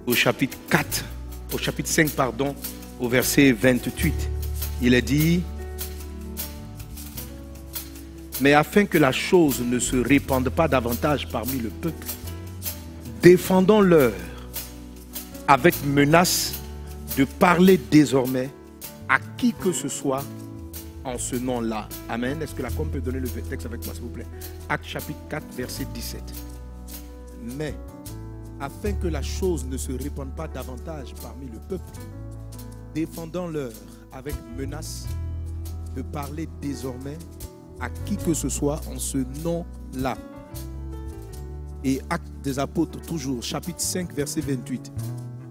au chapitre 4, au chapitre 5, pardon, au verset 28. Il est dit: mais afin que la chose ne se répande pas davantage parmi le peuple, défendons-leur avec menace de parler désormais à qui que ce soit en ce nom-là. Amen. Est-ce que la com peut donner le texte avec moi, s'il vous plaît? Actes chapitre 4, verset 17. Mais, afin que la chose ne se répande pas davantage parmi le peuple, défendons-leur avec menace de parler désormais à qui que ce soit en ce nom-là. Et Actes des Apôtres, toujours, chapitre 5, verset 28.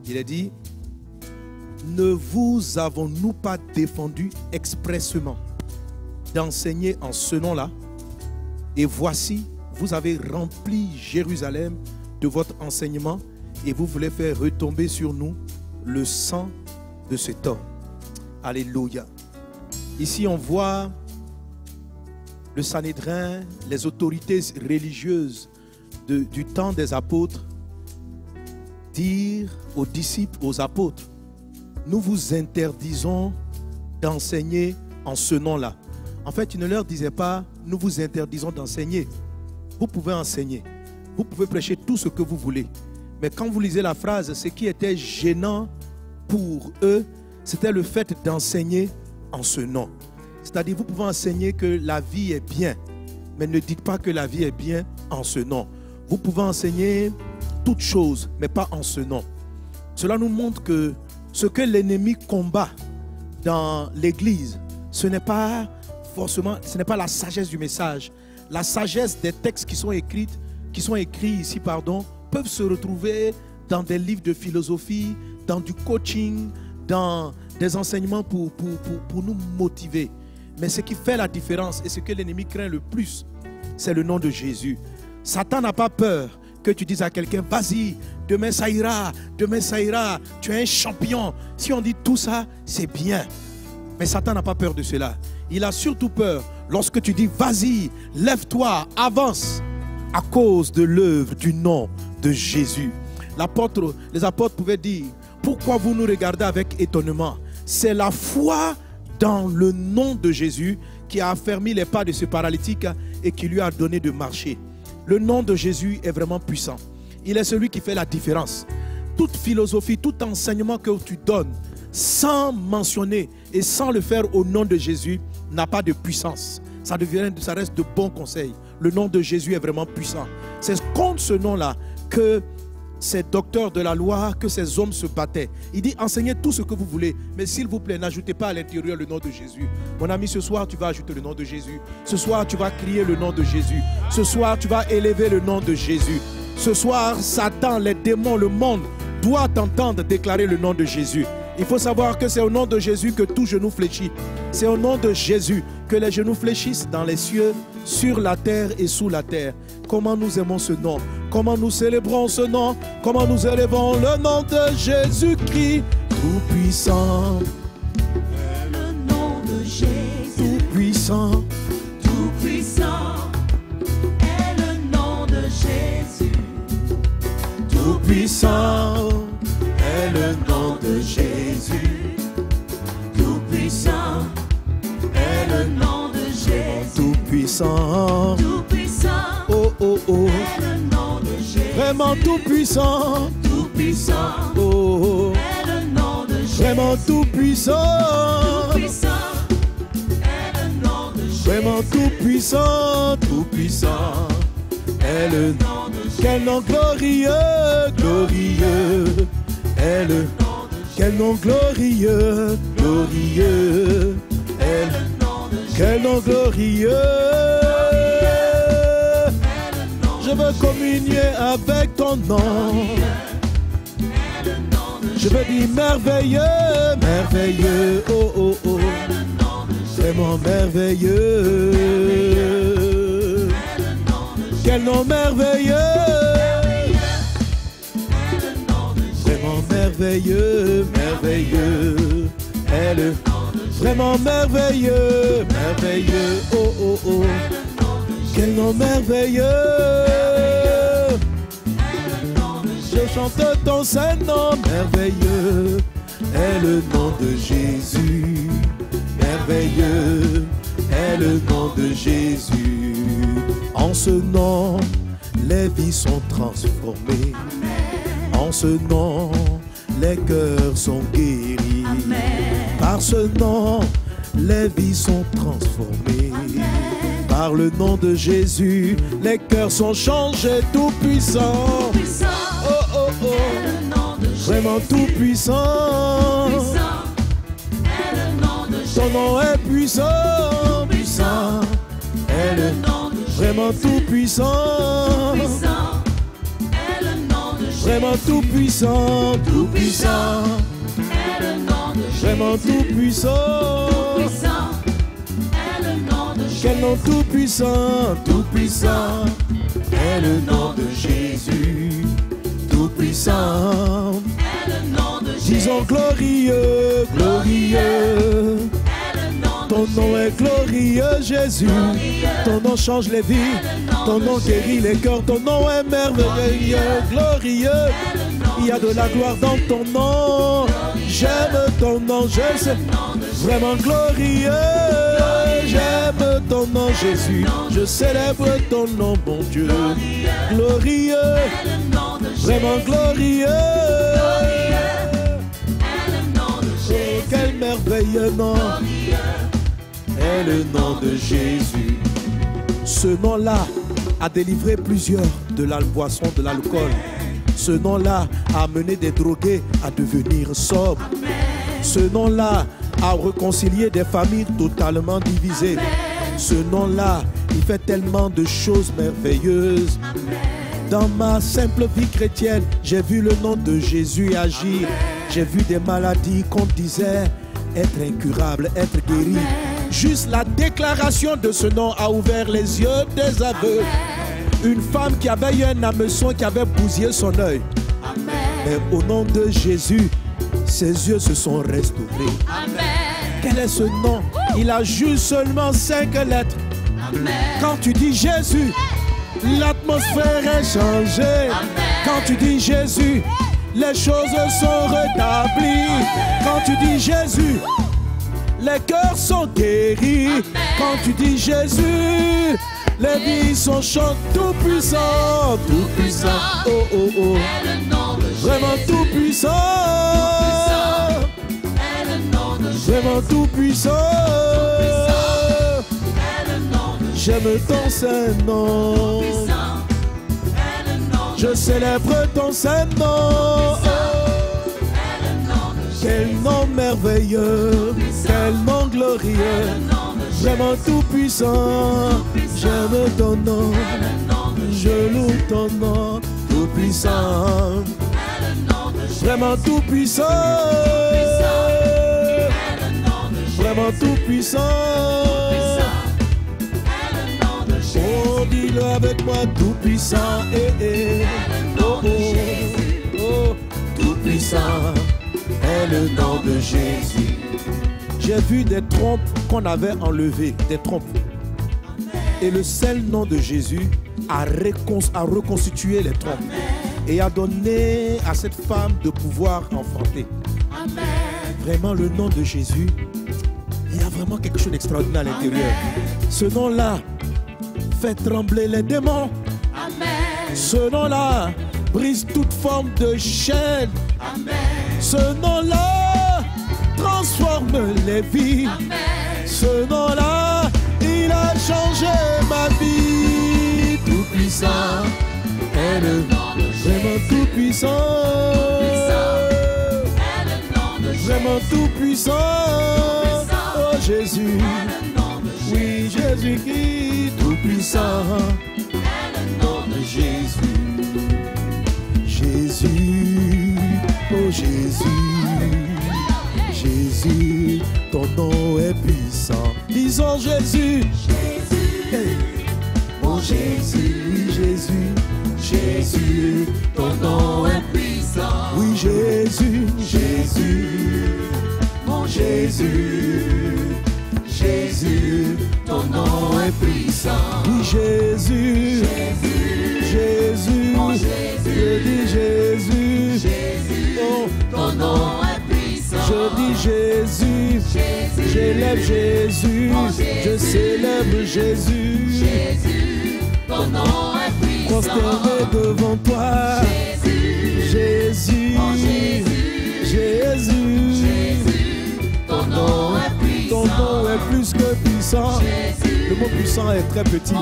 Il est dit: ne vous avons-nous pas défendu expressement d'enseigner en ce nom-là? Et voici, vous avez rempli Jérusalem de votre enseignement et vous voulez faire retomber sur nous le sang de cet homme. Alléluia. Ici, on voit le Sanhédrin, les autorités religieuses du temps des apôtres dire aux disciples, aux apôtres: nous vous interdisons d'enseigner en ce nom-là. En fait, il ne leur disait pas: nous vous interdisons d'enseigner. Vous pouvez enseigner, vous pouvez prêcher tout ce que vous voulez. Mais quand vous lisez la phrase, ce qui était gênant pour eux, c'était le fait d'enseigner en ce nom. C'est-à-dire, vous pouvez enseigner que la vie est bien, mais ne dites pas que la vie est bien en ce nom. Vous pouvez enseigner toutes choses, mais pas en ce nom. Cela nous montre que ce que l'ennemi combat dans l'Église, ce n'est pas forcément, ce n'est pas la sagesse du message. La sagesse des textes qui sont écrits ici, peuvent se retrouver dans des livres de philosophie, dans du coaching, dans des enseignements pour nous motiver. Mais ce qui fait la différence et ce que l'ennemi craint le plus, c'est le nom de Jésus. Satan n'a pas peur que tu dises à quelqu'un: vas-y, demain ça ira, tu es un champion. Si on dit tout ça, c'est bien. Mais Satan n'a pas peur de cela. Il a surtout peur lorsque tu dis: vas-y, lève-toi, avance, à cause de l'œuvre du nom de Jésus. Les apôtres pouvaient dire: pourquoi vous nous regardez avec étonnement? C'est la foi dans le nom de Jésus qui a affermi les pas de ce paralytique et qui lui a donné de marcher. Le nom de Jésus est vraiment puissant. Il est celui qui fait la différence. Toute philosophie, tout enseignement que tu donnes sans mentionner et sans le faire au nom de Jésus n'a pas de puissance. Ça reste de bons conseils. Le nom de Jésus est vraiment puissant. C'est contre ce nom-là que ces docteurs de la loi, que ces hommes se battaient. Il dit: enseignez tout ce que vous voulez, mais s'il vous plaît, n'ajoutez pas à l'intérieur le nom de Jésus. Mon ami, ce soir, tu vas ajouter le nom de Jésus. Ce soir, tu vas crier le nom de Jésus. Ce soir, tu vas élever le nom de Jésus. Ce soir, Satan, les démons, le monde doit t'entendre déclarer le nom de Jésus. Il faut savoir que c'est au nom de Jésus que tout genou fléchit. C'est au nom de Jésus que les genoux fléchissent dans les cieux, sur la terre et sous la terre. Comment nous aimons ce nom, comment nous célébrons ce nom, comment nous élevons le nom de Jésus-Christ, tout-puissant. Le nom de Jésus, tout-puissant, tout-puissant, est le nom de Jésus. tout-puissant, Est le nom de Jésus. Tout-puissant, est le nom de Jésus. tout-puissant, Tout-puissant, oh oh oh, est le nom de Jésus. vraiment tout-puissant, Tout-puissant, oh oh, est le nom de Jésus. vraiment tout-puissant, Tout-puissant, est le nom de Jésus. vraiment tout-puissant, tout-puissant, est le nom. Nom de Jésus. Quel nom glorieux, glorieux, est le Nom de Jésus. quel nom glorieux, glorieux, est le Le nom de Jésus. quel nom glorieux. Est le nom Je veux communier avec ton nom. Est le nom de Je veux dire merveilleux, merveilleux, oh oh oh, Est le nom de Jésus. vraiment merveilleux. Est le nom de Jésus. Quel nom merveilleux, Est le nom de Jésus. vraiment merveilleux, merveilleux, est le Nom de Jésus. vraiment merveilleux, merveilleux, oh oh oh, Est le nom de Jésus. quel nom merveilleux. Est le nom de Jésus. chante ton Saint-Nom merveilleux est le nom de Jésus. Merveilleux est le nom de Jésus. En ce nom, les vies sont transformées. En ce nom, les cœurs sont guéris. Par ce nom, les vies sont transformées. Par le nom de Jésus, les cœurs sont changés. Tout puissant, oh oh oh, vraiment tout puissant. Ton nom est puissant, puissant. Est le nom de Jésus. Vraiment tout puissant. Vraiment tout puissant, tout puissant. Est le nom de Jésus. Vraiment tout puissant. Quel nom tout puissant, tout puissant. Est le nom de Jésus. Tout puissant. Est le nom de Jésus. Disons glorieux, glorieux. Ton nom est glorieux, Jésus. Ton nom change les vies. Ton nom guérit les cœurs. Ton nom est merveilleux, glorieux. Il y a de la gloire dans ton nom. J'aime ton nom, je sais. Vraiment glorieux. J'aime ton nom, Jésus. Je célèbre ton nom, mon Dieu. Glorieux. Vraiment glorieux. Oh, quel merveilleux nom est le nom de Jésus. Ce nom-là a délivré plusieurs de la boisson, de l'alcool. Ce nom-là a amené des drogués à devenir sobres. Ce nom-là a réconcilié des familles totalement divisées. Ce nom-là, il fait tellement de choses merveilleuses. Dans ma simple vie chrétienne, j'ai vu le nom de Jésus agir. J'ai vu des maladies qu'on disait être incurables, être guéries. Juste la déclaration de ce nom a ouvert les yeux des aveugles. Une femme qui avait eu un hameçon qui avait bousillé son œil. Mais au nom de Jésus, ses yeux se sont restaurés. Quel est ce nom? Il a juste seulement 5 lettres. Quand tu dis Jésus, l'atmosphère est changée. Quand tu dis Jésus, les choses sont rétablies. Quand tu dis Jésus, les cœurs sont guéris. Quand tu dis Jésus, les vies sont chantées. Tout puissant, tout puissant. Oh oh oh. Vraiment tout puissant. Vraiment tout puissant. J'aime ton Saint-Nom. Je célèbre ton Saint-Nom. Quel nom merveilleux, quel nom glorieux. Vraiment tout puissant. J'aime ton nom. Je loue ton nom. Tout puissant. Vraiment tout puissant. Vraiment tout puissant. Oh, dis-le avec moi, tout puissant. Oh, oh, oh, tout puissant est le nom de Jésus. J'ai vu des trompes qu'on avait enlevées, des trompes. Et le seul nom de Jésus a reconstitué les trompes et a donné à cette femme de pouvoir enfanter. Vraiment, le nom de Jésus, il y a vraiment quelque chose d'extraordinaire à l'intérieur. Ce nom-là fait trembler les démons. Ce nom-là brise toute forme de chaîne. Ce nom-là transforme les vies. Ce nom-là, il a changé ma vie. Tout puissant est le nom de Jésus. Vraiment tout puissant. Vraiment tout puissant. Oh Jésus. Oui, Jésus-Christ, tout puissant. Le nom de Jésus. Jésus, oh Jésus. Jésus, ton nom est puissant. Disons Jésus. Hey. Oh Jésus, oui Jésus. Jésus, ton nom est puissant. Oui Jésus, Jésus. Mon Jésus. Jésus, ton nom est puissant. Oui, Jésus, Jésus, Jésus, mon Jésus. Je dis Jésus, J'élève Jésus, je célèbre Jésus. Jésus, ton nom est puissant. Prosterné devant toi. Jésus, Jésus, ton nom est puissant. ton nom est plus que puissant. Le mot puissant est très petit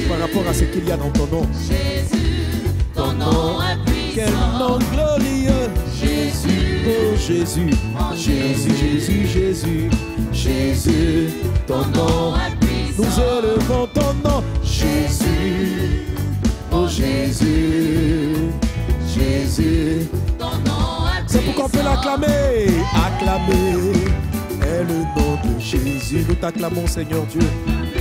par rapport à ce qu'il y a dans ton nom. Jésus, ton nom est puissant. Quel nom glorieux. Jésus, oh Jésus, Jésus, Jésus, Jésus, Jésus, ton nom est puissant. Nous élevons ton nom. Jésus, oh Jésus, Jésus. Ton nom est C'est pourquoi on peut l'acclamer. Acclamer est le nom de Jésus. Nous t'acclamons, Seigneur Dieu.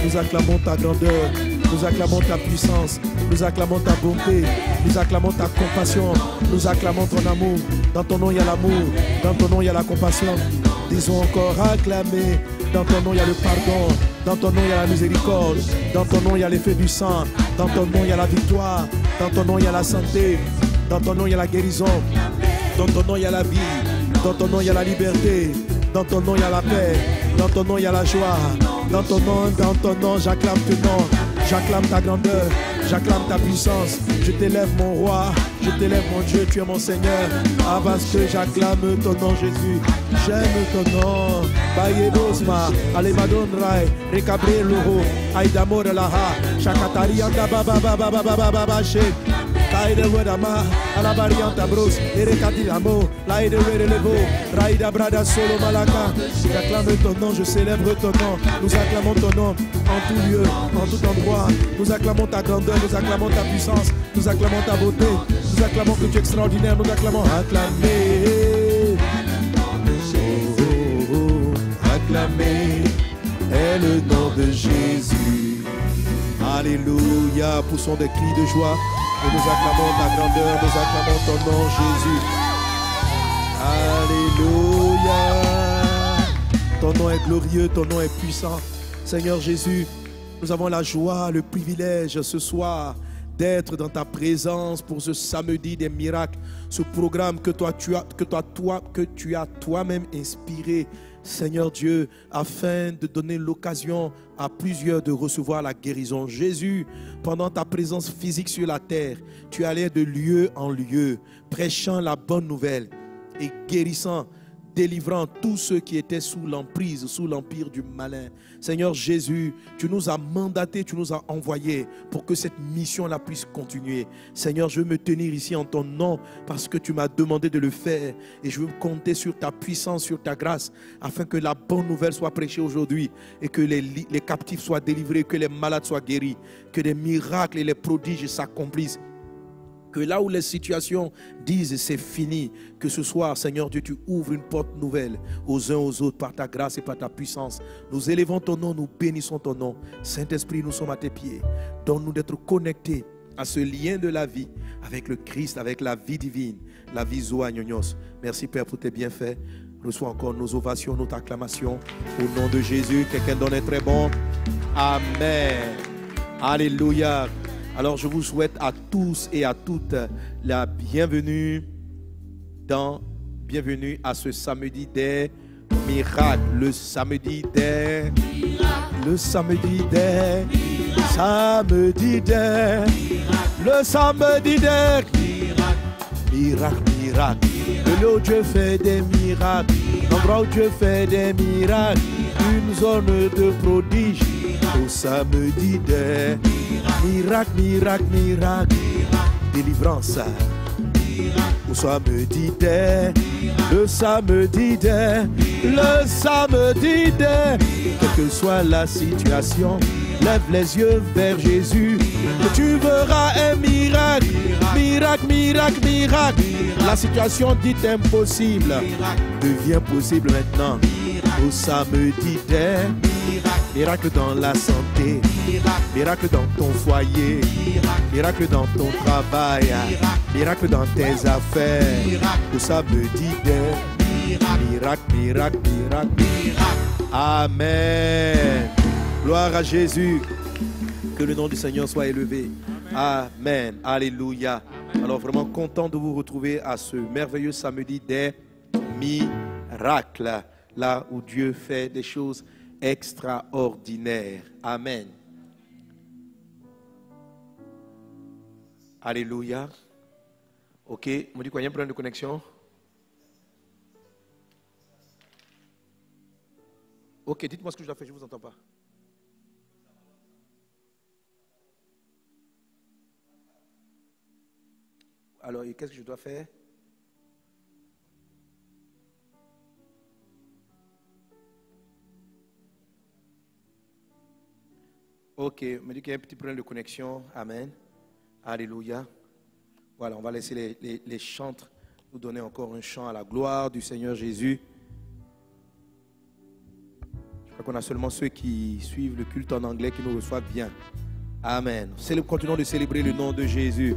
Nous acclamons ta grandeur. Nous acclamons ta puissance. Nous acclamons ta bonté. Nous acclamons ta compassion. Nous acclamons ton amour. Dans ton nom, il y a l'amour. Dans ton nom, il y a la compassion. Disons encore acclamer. Dans ton nom, il y a le pardon. Dans ton nom, il y a la miséricorde. Dans ton nom, il y a l'effet du sang. Dans ton nom, il y a la victoire. Dans ton nom, il y a la santé. Dans ton nom, il y a la guérison. Dans ton nom, il y a la vie. Dans ton nom, il y a la liberté. Dans ton nom, il y a la paix. Dans ton nom, il y a la joie. Dans ton nom, j'acclame ton nom. J'acclame ta grandeur. J'acclame ta puissance. Je t'élève, mon roi. Je t'élève, mon Dieu. Tu es mon Seigneur. Parce que j'acclame ton nom, Jésus. J'aime ton nom. Baye Bosma. Ale Madon Rai. Rekabre Loro. Aïdamor Laha. Chakatari Anda Baba Baba Baba Baba Baba Kaide Wedama, Alabarianta Bros, Erekati Amo, Laide Relevo, Raïda Brada Solo Malaka. J'acclame ton nom, je célèbre ton nom. Nous acclamons ton nom en tout lieu, en tout endroit. Nous acclamons ta grandeur, nous acclamons ta puissance, nous acclamons ta beauté. Nous acclamons que tu es extraordinaire, nous acclamons acclamer. Oh, oh, oh, acclamer est le nom de Jésus. Alléluia, poussons des cris de joie. Et nous acclamons ta grandeur, nous acclamons ton nom, Jésus. Alléluia. Ton nom est glorieux, ton nom est puissant. Seigneur Jésus, nous avons la joie, le privilège ce soir d'être dans ta présence pour ce samedi des miracles, ce programme que tu as toi-même inspiré, Seigneur Dieu, afin de donner l'occasion à plusieurs de recevoir la guérison. Jésus, pendant ta présence physique sur la terre, tu allais de lieu en lieu, prêchant la bonne nouvelle et guérissant, délivrant tous ceux qui étaient sous l'emprise, sous l'empire du malin. Seigneur Jésus, tu nous as mandatés, tu nous as envoyés pour que cette mission-là puisse continuer. Seigneur, je veux me tenir ici en ton nom parce que tu m'as demandé de le faire et je veux compter sur ta puissance, sur ta grâce afin que la bonne nouvelle soit prêchée aujourd'hui et que les captifs soient délivrés, que les malades soient guéris, que les miracles et les prodiges s'accomplissent. Que là où les situations disent c'est fini, que ce soir, Seigneur Dieu, tu ouvres une porte nouvelle aux uns aux autres par ta grâce et par ta puissance. Nous élevons ton nom, nous bénissons ton nom. Saint-Esprit, nous sommes à tes pieds. Donne-nous d'être connectés à ce lien de la vie avec le Christ, avec la vie divine, la vie Zoa Nyonyos. Merci Père pour tes bienfaits. Reçois encore nos ovations, notre acclamation. Au nom de Jésus, quelqu'un donne un très bon Amen. Alléluia. Alors je vous souhaite à tous et à toutes la bienvenue à ce samedi des miracles. Le samedi des miracles. Le samedi des miracles. Le samedi des miracles. Miracle. De là où Dieu fait des miracles. L'endroit où Dieu fait des miracles. Une zone de prodige. Au samedi des miracle, miracle, miracle, délivrance. Au samedi des, le samedi des, le samedi des. Quelle que soit la situation, lève les yeux vers Jésus et tu verras un miracle, miracle, miracle, miracle. La situation dite impossible devient possible maintenant. Au samedi des miracle dans la santé, miracle dans ton foyer, miracle dans ton travail, miracle dans tes affaires. Au samedi des miracle, miracle, miracle. Amen. Gloire à Jésus. Que le nom du Seigneur soit élevé. Amen. Alléluia. Alors vraiment content de vous retrouver à ce merveilleux samedi des miracles. là où Dieu fait des choses extraordinaires. Amen. Alléluia. Ok, on me dit quoi, il y a un problème de connexion? Ok, dites-moi ce que je dois faire, je ne vous entends pas. Alors, qu'est-ce que je dois faire? Ok, on me dit qu'il y a un petit problème de connexion. Amen. Alléluia. Voilà, on va laisser les chantres nous donner encore un chant à la gloire du Seigneur Jésus. Je crois qu'on a seulement ceux qui suivent le culte en anglais qui nous reçoivent bien. Amen. Continuons de célébrer le nom de Jésus.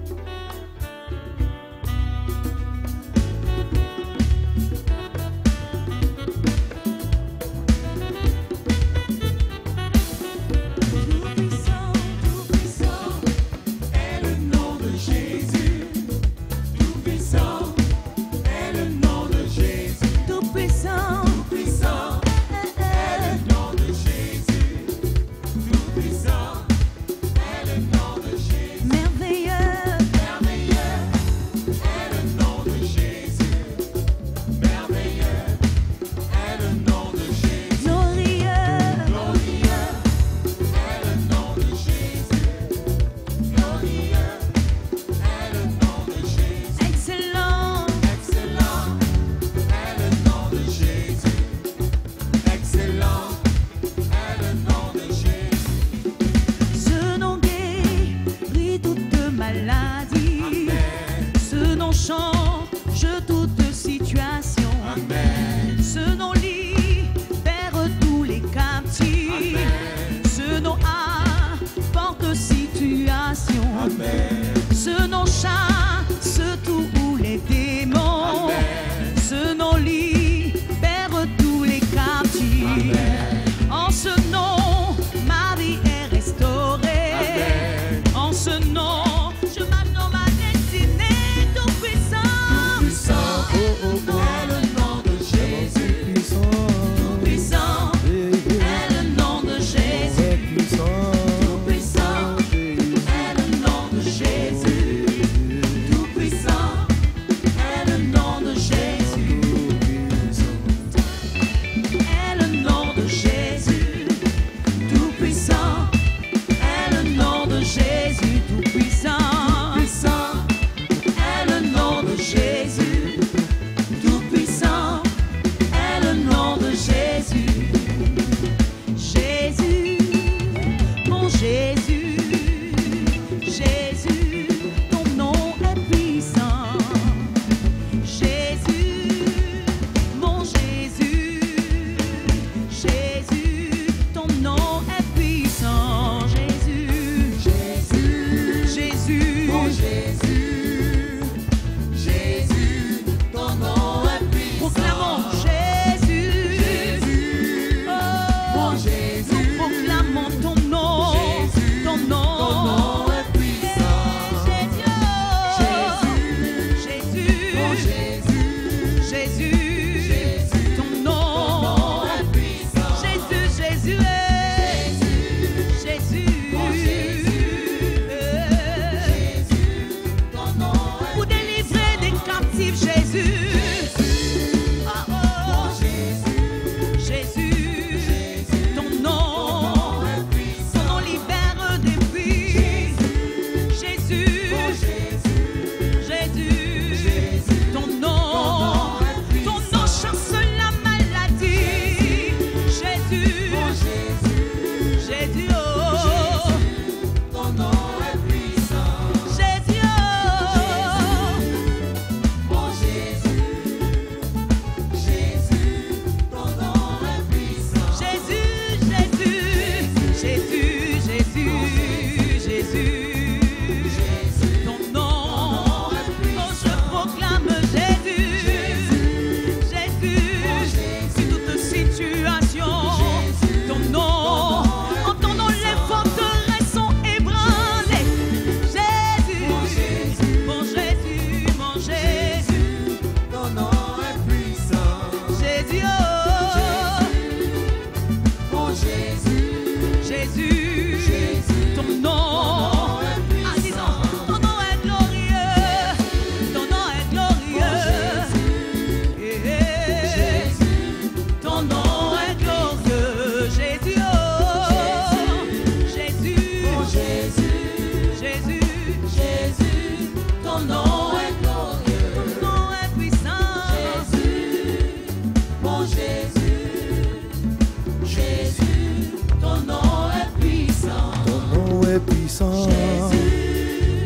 puissant.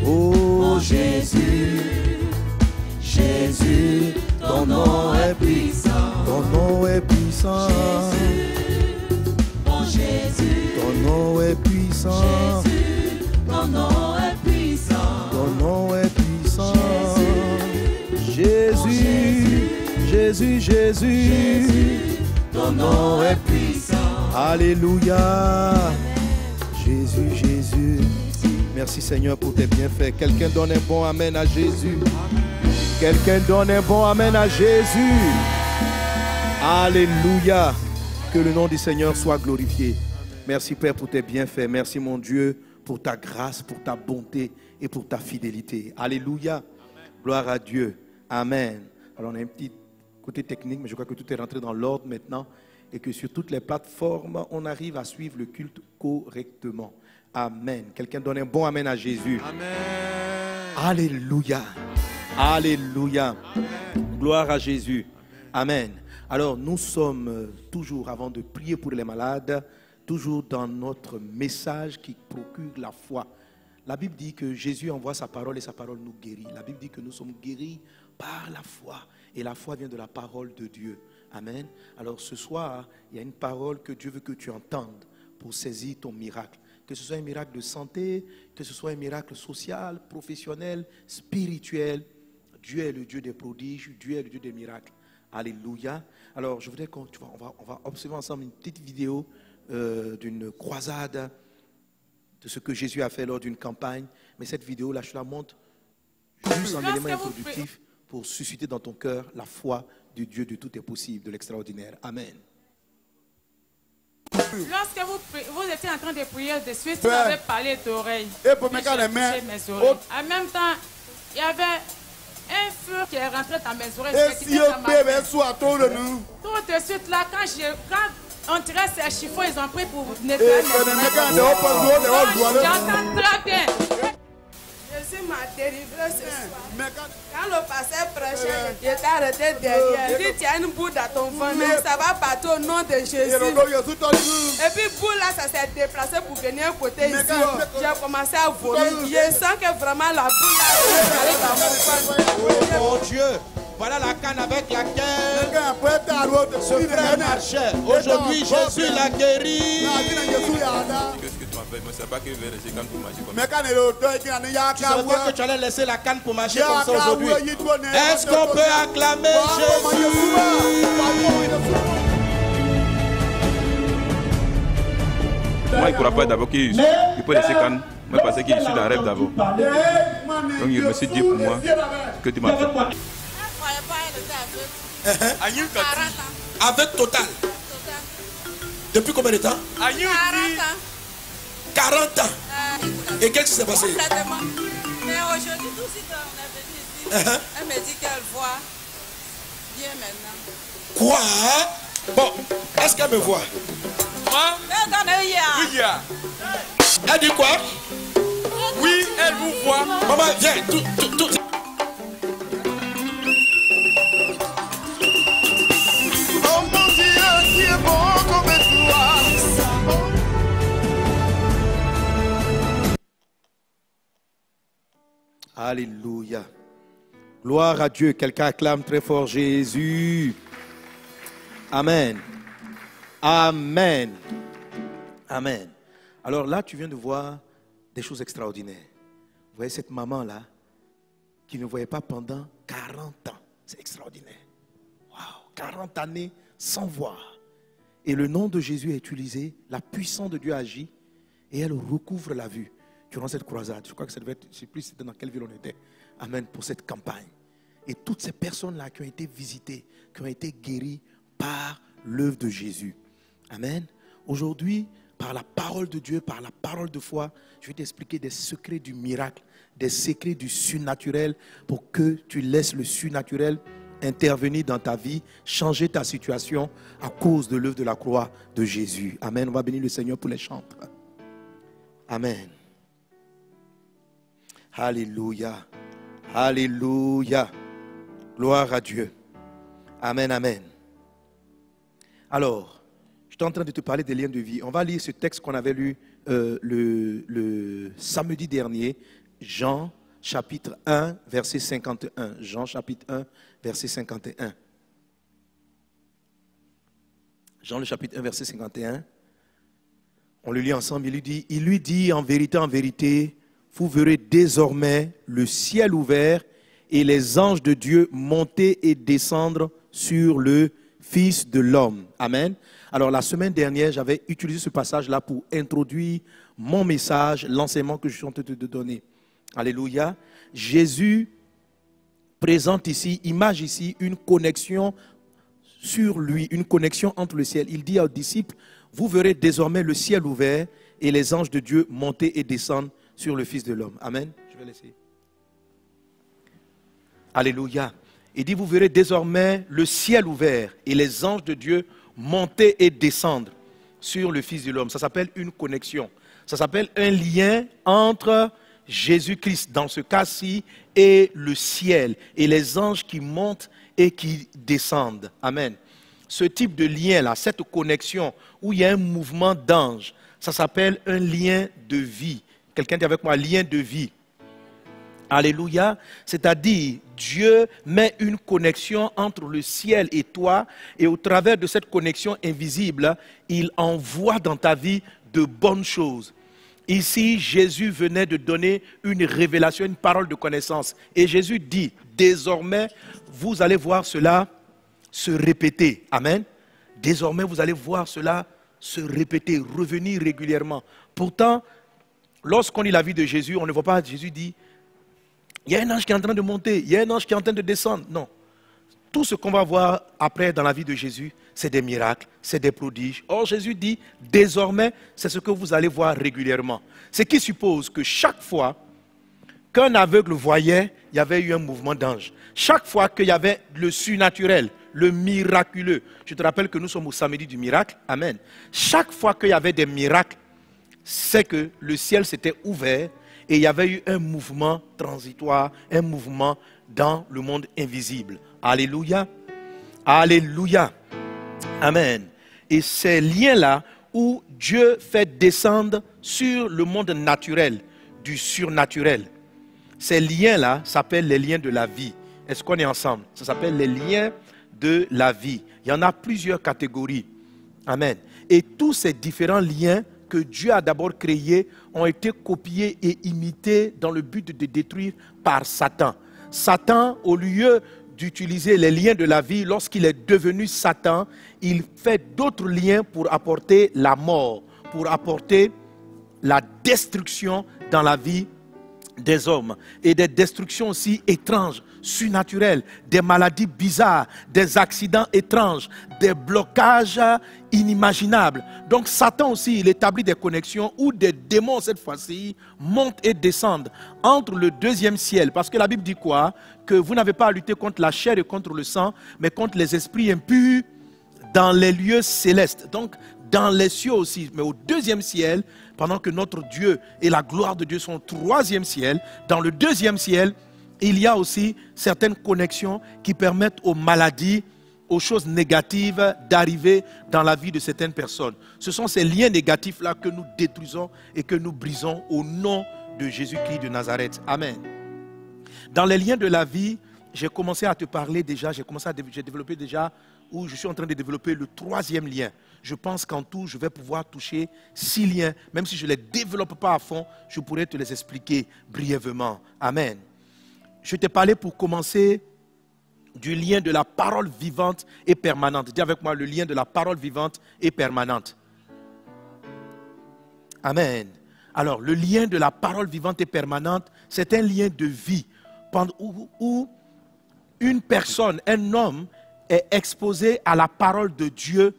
Oh Jésus, Jésus, ton nom est puissant. Ton nom est puissant. Oh Jésus, Ton nom est puissant. Jésus, ton nom est puissant. Ton nom est puissant. Jésus, Jésus, Jésus, ton nom est puissant. Alléluia. Jésus, Jésus. Merci Seigneur pour tes bienfaits. Quelqu'un donne un bon amen à Jésus. Quelqu'un donne un bon amen à Jésus. Alléluia. Que le nom du Seigneur soit glorifié. Merci Père pour tes bienfaits. Merci mon Dieu pour ta grâce, pour ta bonté et pour ta fidélité. Alléluia. Gloire à Dieu. Amen. Alors on a un petit côté technique, mais je crois que tout est rentré dans l'ordre maintenant et que sur toutes les plateformes, on arrive à suivre le culte correctement. Amen. Quelqu'un donne un bon amen à Jésus. Amen. Alléluia. Alléluia. Amen. Gloire à Jésus. Amen. Alors nous sommes toujours, avant de prier pour les malades, toujours dans notre message qui procure la foi. La Bible dit que Jésus envoie sa parole et sa parole nous guérit. La Bible dit que nous sommes guéris par la foi. Et la foi vient de la parole de Dieu. Amen. Alors ce soir, il y a une parole que Dieu veut que tu entendes pour saisir ton miracle. Que ce soit un miracle de santé, que ce soit un miracle social, professionnel, spirituel. Dieu est le Dieu des prodiges, Dieu est le Dieu des miracles. Alléluia. Alors je voudrais qu'on va observer ensemble une petite vidéo d'une croisade, de ce que Jésus a fait lors d'une campagne. Mais cette vidéo-là, je la montre juste en élément introductif pour susciter dans ton cœur la foi du Dieu de tout est possible, de l'extraordinaire. Amen. Lorsque vous étiez en train de prier de suite, vous avez parlé d'oreilles. En même temps, il y avait un feu qui est rentré dans mes oreilles. Tout de suite là, quand on tirait ces chiffons, ils ont pris pour nettoyer mes oreilles. J'entends très bien. Jésus m'a délivré ce soir. Quand le pasteur prêchait, il était arrêté derrière. Il dit, tu as une boule dans ton ventre, ça va partir au nom de Jésus. Et puis boule là, ça s'est déplacé pour venir côté ici. J'ai commencé à voler. Je sens que vraiment la boule là, est allée dans mon ventre. Oh mon Dieu, voilà la canne avec laquelle ce frère marchait. Aujourd'hui, Jésus l'a guéri. Qu'est-ce que tu m'as fait? Je ne sais pas que je vais rester comme pour marcher comme ça. Tu savais pas que tu allais laisser la canne pour marcher comme ça aujourd'hui. Est-ce qu'on peut acclamer Jésus? Moi, il ne croit pas d'abord qu'il peut laisser canne. Moi, je pensais qu'il suis dans un rêve d'abord. Donc, je me suis dit pour moi que tu m'as fait. Avec Total. Depuis combien de temps? 40 ans. Et qu'est-ce qui s'est passé? Mais aujourd'hui, tout de suite, on est venu ici. Elle me dit qu'elle voit bien maintenant. Quoi? Bon, est-ce qu'elle me voit? Oui. Elle dit quoi? Oui, elle vous voit. Maman, viens, tout. Oh mon Dieu, qui est bon comme toi. Alléluia. Gloire à Dieu. Quelqu'un acclame très fort Jésus. Amen. Amen. Amen. Alors là, tu viens de voir des choses extraordinaires. Vous voyez cette maman-là qui ne voyait pas pendant 40 ans. C'est extraordinaire. Waouh, 40 années sans voir. Et le nom de Jésus est utilisé, la puissance de Dieu agit et elle recouvre la vue durant cette croisade. Je crois que ça devait être, je ne sais plus c'était dans quelle ville on était. Amen, pour cette campagne. Et toutes ces personnes-là qui ont été visitées, qui ont été guéries par l'œuvre de Jésus. Amen. Aujourd'hui, par la parole de Dieu, par la parole de foi, je vais t'expliquer des secrets du miracle, des secrets du surnaturel pour que tu laisses le surnaturel intervenir dans ta vie, changer ta situation à cause de l'œuvre de la croix de Jésus. Amen. On va bénir le Seigneur pour les chantres. Amen. Alléluia. Alléluia. Gloire à Dieu. Amen, amen. Alors, suis en train de te parler des liens de vie. On va lire ce texte qu'on avait lu le samedi dernier, Jean chapitre 1, verset 51. Jean chapitre 1, verset 51. Jean le chapitre 1, verset 51. On le lit ensemble. Il lui dit, en vérité, vous verrez désormais le ciel ouvert et les anges de Dieu monter et descendre sur le Fils de l'homme. Amen. Alors la semaine dernière, j'avais utilisé ce passage-là pour introduire mon message, l'enseignement que je suis en train de te donner. Alléluia. Jésus présente ici, image ici, une connexion sur lui, une connexion entre le ciel. Il dit aux disciples, vous verrez désormais le ciel ouvert et les anges de Dieu monter et descendre sur le Fils de l'homme. Amen. Je vais laisser. Alléluia. Il dit, vous verrez désormais le ciel ouvert et les anges de Dieu monter et descendre sur le Fils de l'homme. Ça s'appelle une connexion. Ça s'appelle un lien entre Jésus-Christ, dans ce cas-ci, et le ciel, et les anges qui montent et qui descendent. Amen. Ce type de lien-là, cette connexion, où il y a un mouvement d'anges, ça s'appelle un lien de vie. Quelqu'un dit avec moi, lien de vie. Alléluia. C'est-à-dire, Dieu met une connexion entre le ciel et toi, et au travers de cette connexion invisible, il envoie dans ta vie de bonnes choses. Ici, Jésus venait de donner une révélation, une parole de connaissance. Et Jésus dit, désormais, vous allez voir cela se répéter. Amen. Désormais, vous allez voir cela se répéter, revenir régulièrement. Pourtant, lorsqu'on lit la vie de Jésus, on ne voit pas Jésus dit, il y a un ange qui est en train de monter, il y a un ange qui est en train de descendre. Non. Tout ce qu'on va voir après dans la vie de Jésus, c'est des miracles, c'est des prodiges. Or, Jésus dit, désormais, c'est ce que vous allez voir régulièrement. Ce qui suppose que chaque fois qu'un aveugle voyait, il y avait eu un mouvement d'ange. Chaque fois qu'il y avait le surnaturel, le miraculeux. Je te rappelle que nous sommes au samedi du miracle. Amen. Chaque fois qu'il y avait des miracles, c'est que le ciel s'était ouvert et il y avait eu un mouvement transitoire, un mouvement dans le monde invisible. Alléluia. Alléluia. Amen. Et ces liens-là où Dieu fait descendre sur le monde naturel, du surnaturel, ces liens-là s'appellent les liens de la vie. Est-ce qu'on est ensemble? Ça s'appelle les liens de la vie. Il y en a plusieurs catégories. Amen. Et tous ces différents liens que Dieu a d'abord créés ont été copiés et imités dans le but de détruire par Satan. Satan, au lieu d'utiliser les liens de la vie, lorsqu'il est devenu Satan, il fait d'autres liens pour apporter la mort, pour apporter la destruction dans la vie des hommes. Et des destructions aussi étranges, surnaturelles, des maladies bizarres, des accidents étranges, des blocages inimaginables. Donc Satan aussi, il établit des connexions où des démons, cette fois-ci, montent et descendent entre le deuxième ciel. Parce que la Bible dit quoi? Que vous n'avez pas à lutter contre la chair et contre le sang, mais contre les esprits impurs dans les lieux célestes. Donc, dans les cieux aussi, mais au deuxième ciel, pendant que notre Dieu et la gloire de Dieu sont au troisième ciel, dans le deuxième ciel, il y a aussi certaines connexions qui permettent aux maladies, aux choses négatives d'arriver dans la vie de certaines personnes. Ce sont ces liens négatifs-là que nous détruisons et que nous brisons au nom de Jésus-Christ de Nazareth. Amen. Dans les liens de la vie, j'ai commencé à te parler déjà, j'ai développé déjà, où je suis en train de développer le troisième lien. Je pense qu'en tout, je vais pouvoir toucher 6 liens. Même si je ne les développe pas à fond, je pourrais te les expliquer brièvement. Amen. Je t'ai parlé pour commencer du lien de la parole vivante et permanente. Dis avec moi le lien de la parole vivante et permanente. Amen. Alors, le lien de la parole vivante et permanente, c'est un lien de vie où une personne, un homme, est exposé à la parole de Dieu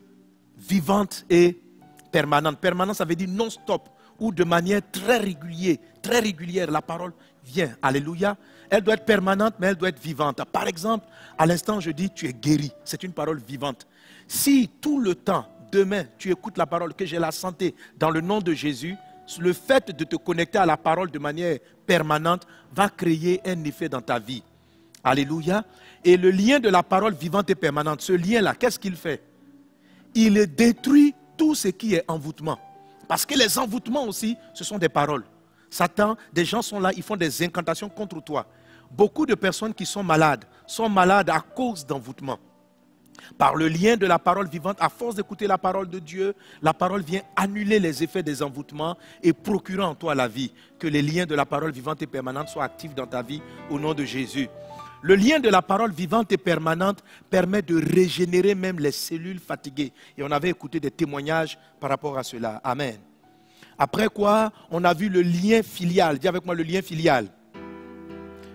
vivante et permanente. Permanente, ça veut dire non-stop, ou de manière très régulière, la parole vient. Alléluia. Elle doit être permanente, mais elle doit être vivante. Par exemple, à l'instant, je dis, tu es guéri. C'est une parole vivante. Si tout le temps, demain, tu écoutes la parole, que j'ai la santé dans le nom de Jésus, le fait de te connecter à la parole de manière permanente va créer un effet dans ta vie. Alléluia. Et le lien de la parole vivante et permanente, ce lien-là, qu'est-ce qu'il fait? Il détruit tout ce qui est envoûtement. Parce que les envoûtements aussi, ce sont des paroles. Satan, des gens sont là, ils font des incantations contre toi. Beaucoup de personnes qui sont malades à cause d'envoûtement. Par le lien de la parole vivante, à force d'écouter la parole de Dieu, la parole vient annuler les effets des envoûtements et procurer en toi la vie. Que les liens de la parole vivante et permanente soient actifs dans ta vie au nom de Jésus. Le lien de la parole vivante et permanente permet de régénérer même les cellules fatiguées. Et on avait écouté des témoignages par rapport à cela. Amen. Après quoi, on a vu le lien filial. Dis avec moi le lien filial.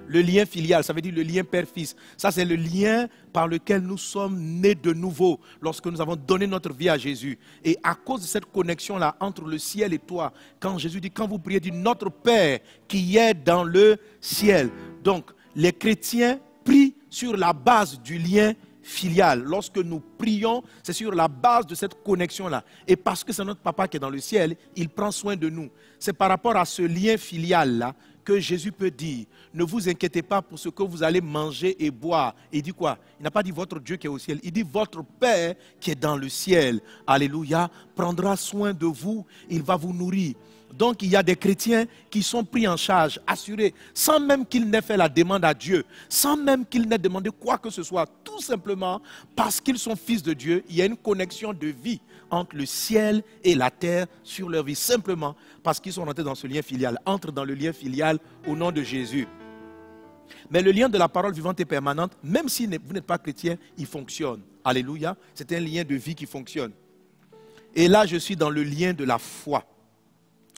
Le lien filial, ça veut dire le lien père-fils. Ça, c'est le lien par lequel nous sommes nés de nouveau lorsque nous avons donné notre vie à Jésus. Et à cause de cette connexion-là entre le ciel et toi, quand Jésus dit, quand vous priez, dit notre Père qui est dans le ciel. Donc, les chrétiens prient sur la base du lien filial. Lorsque nous prions, c'est sur la base de cette connexion-là. Et parce que c'est notre papa qui est dans le ciel, il prend soin de nous. C'est par rapport à ce lien filial-là que Jésus peut dire, ne vous inquiétez pas pour ce que vous allez manger et boire. Et il dit quoi? Il n'a pas dit votre Dieu qui est au ciel, il dit votre Père qui est dans le ciel. Alléluia, prendra soin de vous, il va vous nourrir. Donc il y a des chrétiens qui sont pris en charge, assurés, sans même qu'ils n'aient fait la demande à Dieu, sans même qu'ils n'aient demandé quoi que ce soit, tout simplement parce qu'ils sont fils de Dieu. Il y a une connexion de vie entre le ciel et la terre sur leur vie, simplement parce qu'ils sont rentrés dans ce lien filial. Entrent dans le lien filial au nom de Jésus. Mais le lien de la parole vivante et permanente, même si vous n'êtes pas chrétien, il fonctionne. Alléluia, c'est un lien de vie qui fonctionne. Et là, je suis dans le lien de la foi.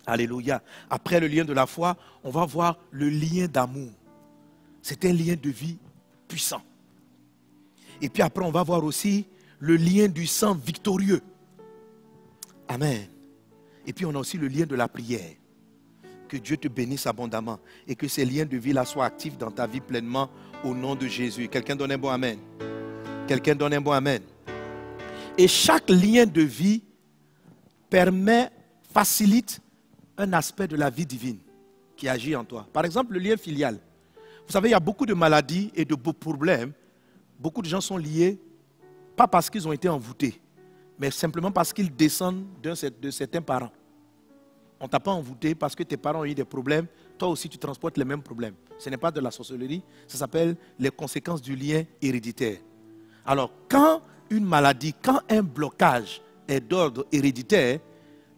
Alléluia. Après le lien de la foi, on va voir le lien d'amour. C'est un lien de vie puissant. Et puis après, on va voir aussi le lien du sang victorieux. Amen. Et puis on a aussi le lien de la prière. Que Dieu te bénisse abondamment et que ces liens de vie-là soient actifs dans ta vie pleinement au nom de Jésus. Quelqu'un donne un bon amen. Quelqu'un donne un bon amen. Et chaque lien de vie facilite un aspect de la vie divine qui agit en toi. Par exemple, le lien filial. Vous savez, il y a beaucoup de maladies et de problèmes. Beaucoup de gens sont liés, pas parce qu'ils ont été envoûtés, mais simplement parce qu'ils descendent de certains parents. On ne t'a pas envoûté parce que tes parents ont eu des problèmes. Toi aussi, tu transportes les mêmes problèmes. Ce n'est pas de la sorcellerie, ça s'appelle les conséquences du lien héréditaire. Alors, quand une maladie, quand un blocage est d'ordre héréditaire,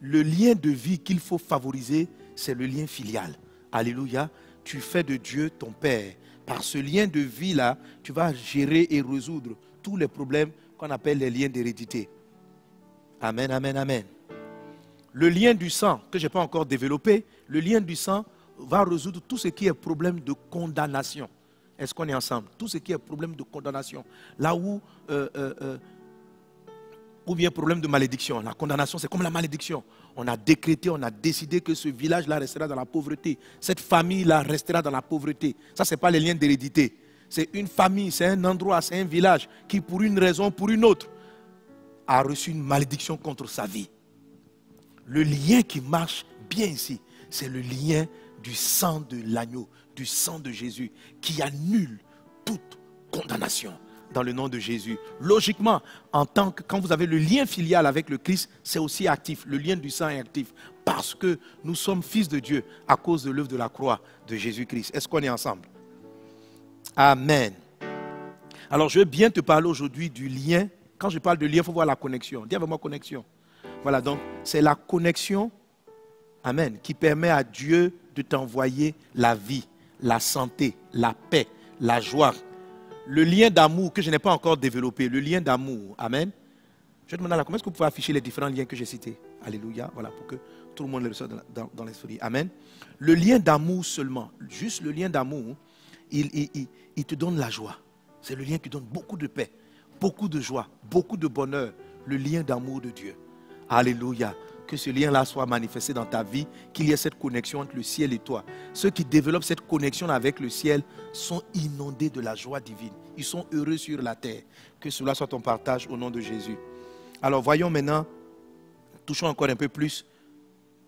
le lien de vie qu'il faut favoriser, c'est le lien filial. Alléluia. Tu fais de Dieu ton Père. Par ce lien de vie-là, tu vas gérer et résoudre tous les problèmes qu'on appelle les liens d'hérédité. Amen, amen, amen. Le lien du sang, que je n'ai pas encore développé, le lien du sang va résoudre tout ce qui est problème de condamnation. Est-ce qu'on est ensemble? Tout ce qui est problème de condamnation. Là où... ou bien problème de malédiction. La condamnation, c'est comme la malédiction. On a décrété, on a décidé que ce village-là restera dans la pauvreté. Cette famille-là restera dans la pauvreté. Ça, ce n'est pas les liens d'hérédité. C'est une famille, c'est un endroit, c'est un village qui, pour une raison, pour une autre, a reçu une malédiction contre sa vie. Le lien qui marche bien ici, c'est le lien du sang de l'agneau, du sang de Jésus, qui annule toute condamnation. Dans le nom de Jésus. Logiquement, quand vous avez le lien filial avec le Christ, c'est aussi actif. Le lien du sang est actif. Parce que nous sommes fils de Dieu à cause de l'œuvre de la croix de Jésus-Christ. Est-ce qu'on est ensemble? Amen. Alors, je vais bien te parler aujourd'hui du lien. Quand je parle de lien, il faut voir la connexion. Dis avec moi connexion. Voilà, donc, c'est la connexion, amen, qui permet à Dieu de t'envoyer la vie, la santé, la paix, la joie. Le lien d'amour que je n'ai pas encore développé, le lien d'amour, amen. Je vais demander à la comment est-ce que vous pouvez afficher les différents liens que j'ai cités? Alléluia, voilà, pour que tout le monde les reçoive dans l'esprit. Amen. Le lien d'amour seulement, juste le lien d'amour, il te donne la joie. C'est le lien qui donne beaucoup de paix, beaucoup de joie, beaucoup de bonheur. Le lien d'amour de Dieu. Alléluia. Que ce lien-là soit manifesté dans ta vie, qu'il y ait cette connexion entre le ciel et toi. Ceux qui développent cette connexion avec le ciel sont inondés de la joie divine. Ils sont heureux sur la terre. Que cela soit ton partage au nom de Jésus. Alors voyons maintenant, touchons encore un peu plus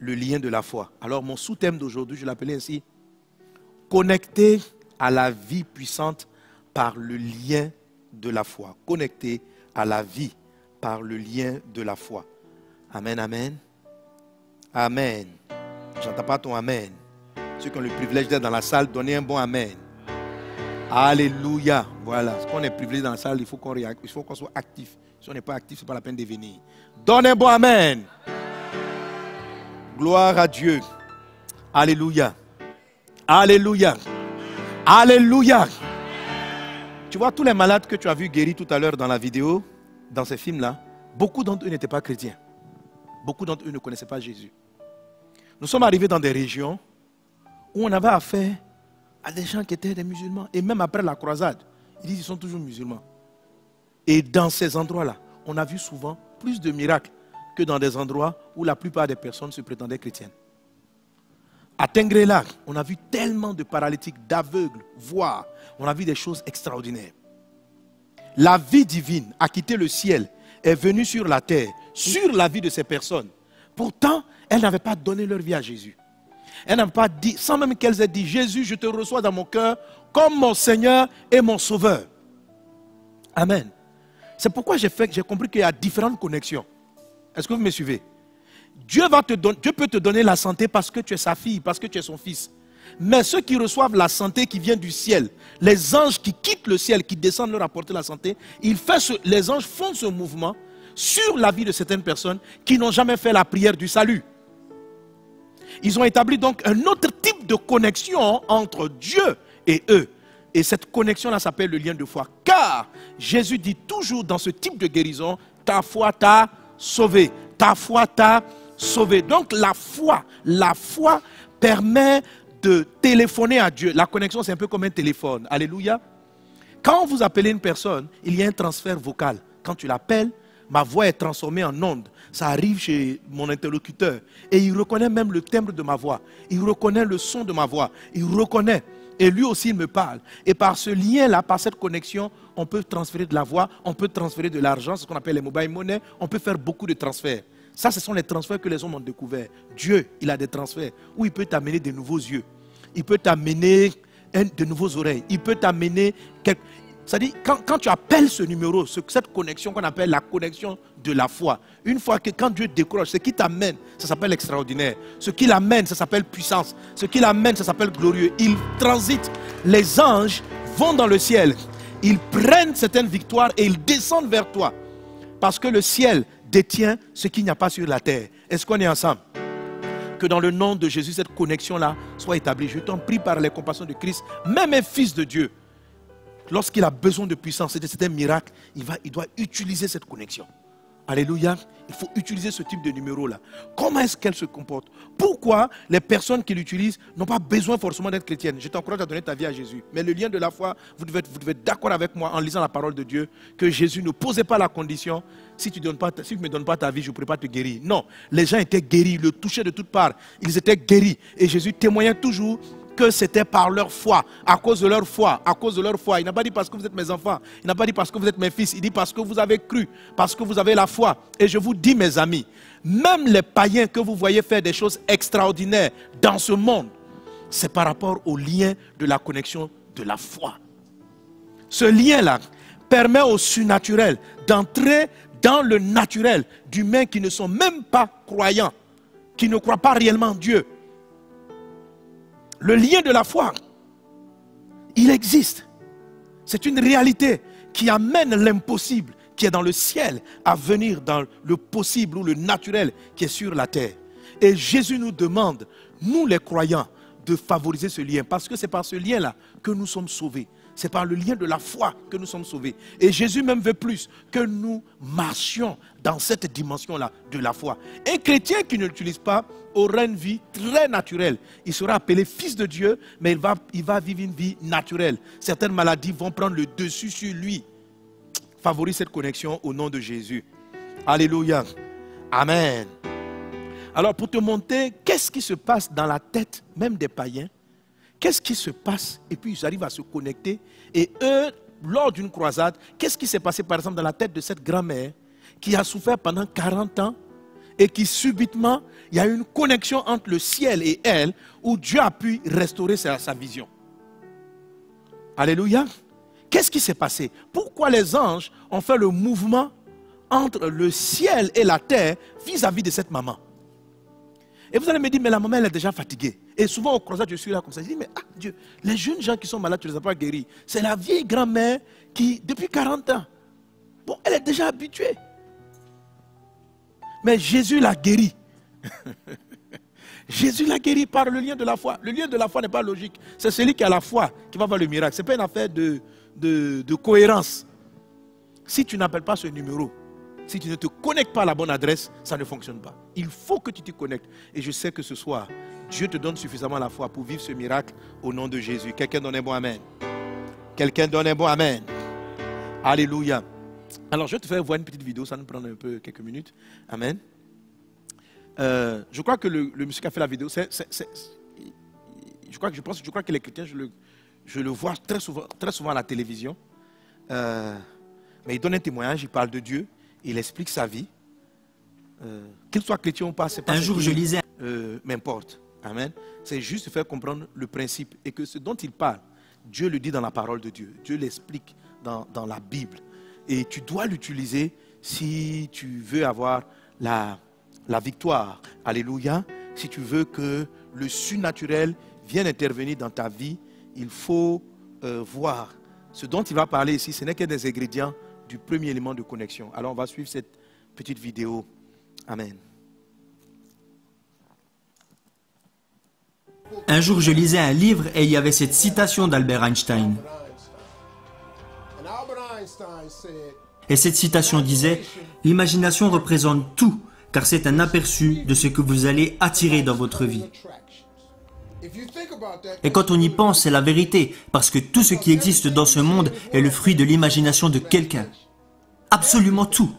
le lien de la foi. Alors mon sous-thème d'aujourd'hui, je l'appelais ainsi, connecté à la vie puissante par le lien de la foi. Connecté à la vie par le lien de la foi. Amen, amen. Amen. J'entends pas ton amen. Ceux qui ont le privilège d'être dans la salle, donnez un bon amen. Alléluia. Voilà. Si on est privilégié dans la salle, il faut qu'on réactive, il faut qu'on soit actif. Si on n'est pas actif, ce n'est pas la peine de venir. Donne un bon amen. Gloire à Dieu. Alléluia. Alléluia. Alléluia. Tu vois, tous les malades que tu as vus guéris tout à l'heure dans la vidéo, dans ces films-là, beaucoup d'entre eux n'étaient pas chrétiens. Beaucoup d'entre eux ne connaissaient pas Jésus. Nous sommes arrivés dans des régions où on avait affaire à des gens qui étaient des musulmans. Et même après la croisade, ils disent qu'ils sont toujours musulmans. Et dans ces endroits-là, on a vu souvent plus de miracles que dans des endroits où la plupart des personnes se prétendaient chrétiennes. À Tengrela, on a vu tellement de paralytiques, d'aveugles, voir. On a vu des choses extraordinaires. La vie divine a quitté le ciel, est venue sur la terre, sur la vie de ces personnes. Pourtant, elles n'avaient pas donné leur vie à Jésus. Elles n'avaient pas dit, sans même qu'elles aient dit, Jésus, je te reçois dans mon cœur comme mon Seigneur et mon Sauveur. Amen. C'est pourquoi j'ai compris qu'il y a différentes connexions. Est-ce que vous me suivez? Dieu peut te donner la santé parce que tu es sa fille, parce que tu es son fils. Mais ceux qui reçoivent la santé qui vient du ciel, les anges qui quittent le ciel, qui descendent leur apporter la santé, les anges font ce mouvement sur la vie de certaines personnes qui n'ont jamais fait la prière du salut. Ils ont établi donc un autre type de connexion entre Dieu et eux. Et cette connexion-là s'appelle le lien de foi. Car Jésus dit toujours dans ce type de guérison, ta foi t'a sauvé. Ta foi t'a sauvé. Donc la foi permet de téléphoner à Dieu. La connexion, c'est un peu comme un téléphone. Alléluia. Quand vous appelez une personne, il y a un transfert vocal. Quand tu l'appelles, ma voix est transformée en onde. Ça arrive chez mon interlocuteur. Et il reconnaît même le timbre de ma voix. Il reconnaît le son de ma voix. Il reconnaît. Et lui aussi, il me parle. Et par ce lien-là, par cette connexion, on peut transférer de la voix, on peut transférer de l'argent, ce qu'on appelle les mobile money. On peut faire beaucoup de transferts. Ça, ce sont les transferts que les hommes ont découverts. Dieu, il a des transferts où il peut t'amener de nouveaux yeux. Il peut t'amener de nouveaux oreilles. Il peut t'amener... C'est-à-dire, quand tu appelles ce numéro, cette connexion qu'on appelle la connexion de la foi, une fois que quand Dieu décroche, ce qui t'amène, ça s'appelle extraordinaire. Ce qui l'amène, ça s'appelle puissance. Ce qui l'amène, ça s'appelle glorieux. Il transite. Les anges vont dans le ciel. Ils prennent certaines victoires et ils descendent vers toi. Parce que le ciel détient ce qu'il n'y a pas sur la terre. Est-ce qu'on est ensemble? Que dans le nom de Jésus, cette connexion-là soit établie. Je t'en prie par les compassions de Christ, même un fils de Dieu, lorsqu'il a besoin de puissance, c'est un miracle, il doit utiliser cette connexion. Alléluia. Il faut utiliser ce type de numéro-là. Comment est-ce qu'elle se comporte? Pourquoi les personnes qui l'utilisent n'ont pas besoin forcément d'être chrétiennes? Je t'encourage à donner ta vie à Jésus. Mais le lien de la foi, vous devez être d'accord avec moi en lisant la parole de Dieu, que Jésus ne posait pas la condition, si tu ne me donnes pas ta vie, je ne pourrai pas te guérir. Non, les gens étaient guéris, ils le touchaient de toutes parts. Ils étaient guéris. Et Jésus témoignait toujours que c'était par leur foi, à cause de leur foi, à cause de leur foi. Il n'a pas dit parce que vous êtes mes enfants, il n'a pas dit parce que vous êtes mes fils, il dit parce que vous avez cru, parce que vous avez la foi. Et je vous dis, mes amis, même les païens que vous voyez faire des choses extraordinaires dans ce monde, c'est par rapport au lien de la connexion de la foi. Ce lien-là permet au surnaturel d'entrer dans le naturel d'humains qui ne sont même pas croyants, qui ne croient pas réellement en Dieu. Le lien de la foi, il existe. C'est une réalité qui amène l'impossible qui est dans le ciel à venir dans le possible ou le naturel qui est sur la terre. Et Jésus nous demande, nous les croyants, de favoriser ce lien. Parce que c'est par ce lien-là que nous sommes sauvés. C'est par le lien de la foi que nous sommes sauvés. Et Jésus même veut plus que nous marchions dans cette dimension-là de la foi. Un chrétien qui ne l'utilise pas aura une vie très naturelle. Il sera appelé fils de Dieu, mais il va vivre une vie naturelle. Certaines maladies vont prendre le dessus sur lui. Favorise cette connexion au nom de Jésus. Alléluia. Amen. Alors pour te montrer qu'est-ce qui se passe dans la tête même des païens, qu'est-ce qui se passe? Et puis ils arrivent à se connecter. Et eux, lors d'une croisade, qu'est-ce qui s'est passé par exemple dans la tête de cette grand-mère qui a souffert pendant 40 ans et qui subitement, il y a eu une connexion entre le ciel et elle où Dieu a pu restaurer sa vision. Alléluia. Qu'est-ce qui s'est passé? Pourquoi les anges ont fait le mouvement entre le ciel et la terre vis-à-vis de cette maman. Et vous allez me dire, mais la maman, elle est déjà fatiguée. Et souvent au croisade, je suis là comme ça. Je dis, mais ah Dieu, les jeunes gens qui sont malades, tu ne les as pas guéris. C'est la vieille grand-mère qui, depuis 40 ans, bon, elle est déjà habituée. Mais Jésus l'a guérie. Jésus l'a guéri par le lien de la foi. Le lien de la foi n'est pas logique. C'est celui qui a la foi qui va voir le miracle. Ce n'est pas une affaire de cohérence. Si tu n'appelles pas ce numéro, si tu ne te connectes pas à la bonne adresse, ça ne fonctionne pas. Il faut que tu te connectes. Et je sais que ce soir, Dieu te donne suffisamment la foi pour vivre ce miracle au nom de Jésus. Quelqu'un donne un bon amen. Quelqu'un donne un bon amen. Alléluia. Alors je vais te faire voir une petite vidéo, ça nous prend un peu quelques minutes. Amen. Je crois que le monsieur qui a fait la vidéo, je crois qu'il est chrétien, je le vois très souvent à la télévision. Mais il donne un témoignage, il parle de Dieu, il explique sa vie. Qu'il soit chrétien ou pas, c'est pas un jour je lisais. M'importe. Amen. C'est juste de faire comprendre le principe et que ce dont il parle, Dieu le dit dans la parole de Dieu. Dieu l'explique dans la Bible. Et tu dois l'utiliser si tu veux avoir la victoire. Alléluia. Si tu veux que le surnaturel vienne intervenir dans ta vie, il faut voir. Ce dont il va parler ici, ce n'est que des ingrédients du premier élément de connexion. Alors on va suivre cette petite vidéo. Amen. Un jour, je lisais un livre et il y avait cette citation d'Albert Einstein. Et cette citation disait « L'imagination représente tout, car c'est un aperçu de ce que vous allez attirer dans votre vie. » Et quand on y pense, c'est la vérité, parce que tout ce qui existe dans ce monde est le fruit de l'imagination de quelqu'un. Absolument tout.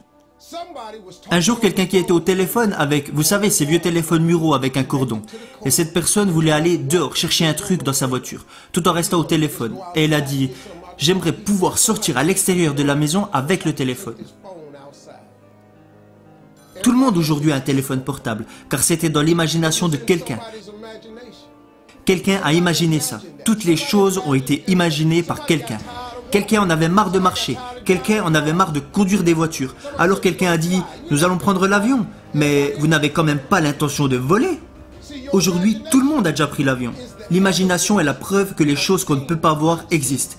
Un jour, quelqu'un qui était au téléphone avec, vous savez, ces vieux téléphones muraux avec un cordon. Et cette personne voulait aller dehors chercher un truc dans sa voiture, tout en restant au téléphone. Et elle a dit, j'aimerais pouvoir sortir à l'extérieur de la maison avec le téléphone. Tout le monde aujourd'hui a un téléphone portable, car c'était dans l'imagination de quelqu'un. Quelqu'un a imaginé ça. Toutes les choses ont été imaginées par quelqu'un. Quelqu'un en avait marre de marcher. Quelqu'un en avait marre de conduire des voitures. Alors quelqu'un a dit, nous allons prendre l'avion. Mais vous n'avez quand même pas l'intention de voler. Aujourd'hui, tout le monde a déjà pris l'avion. L'imagination est la preuve que les choses qu'on ne peut pas voir existent.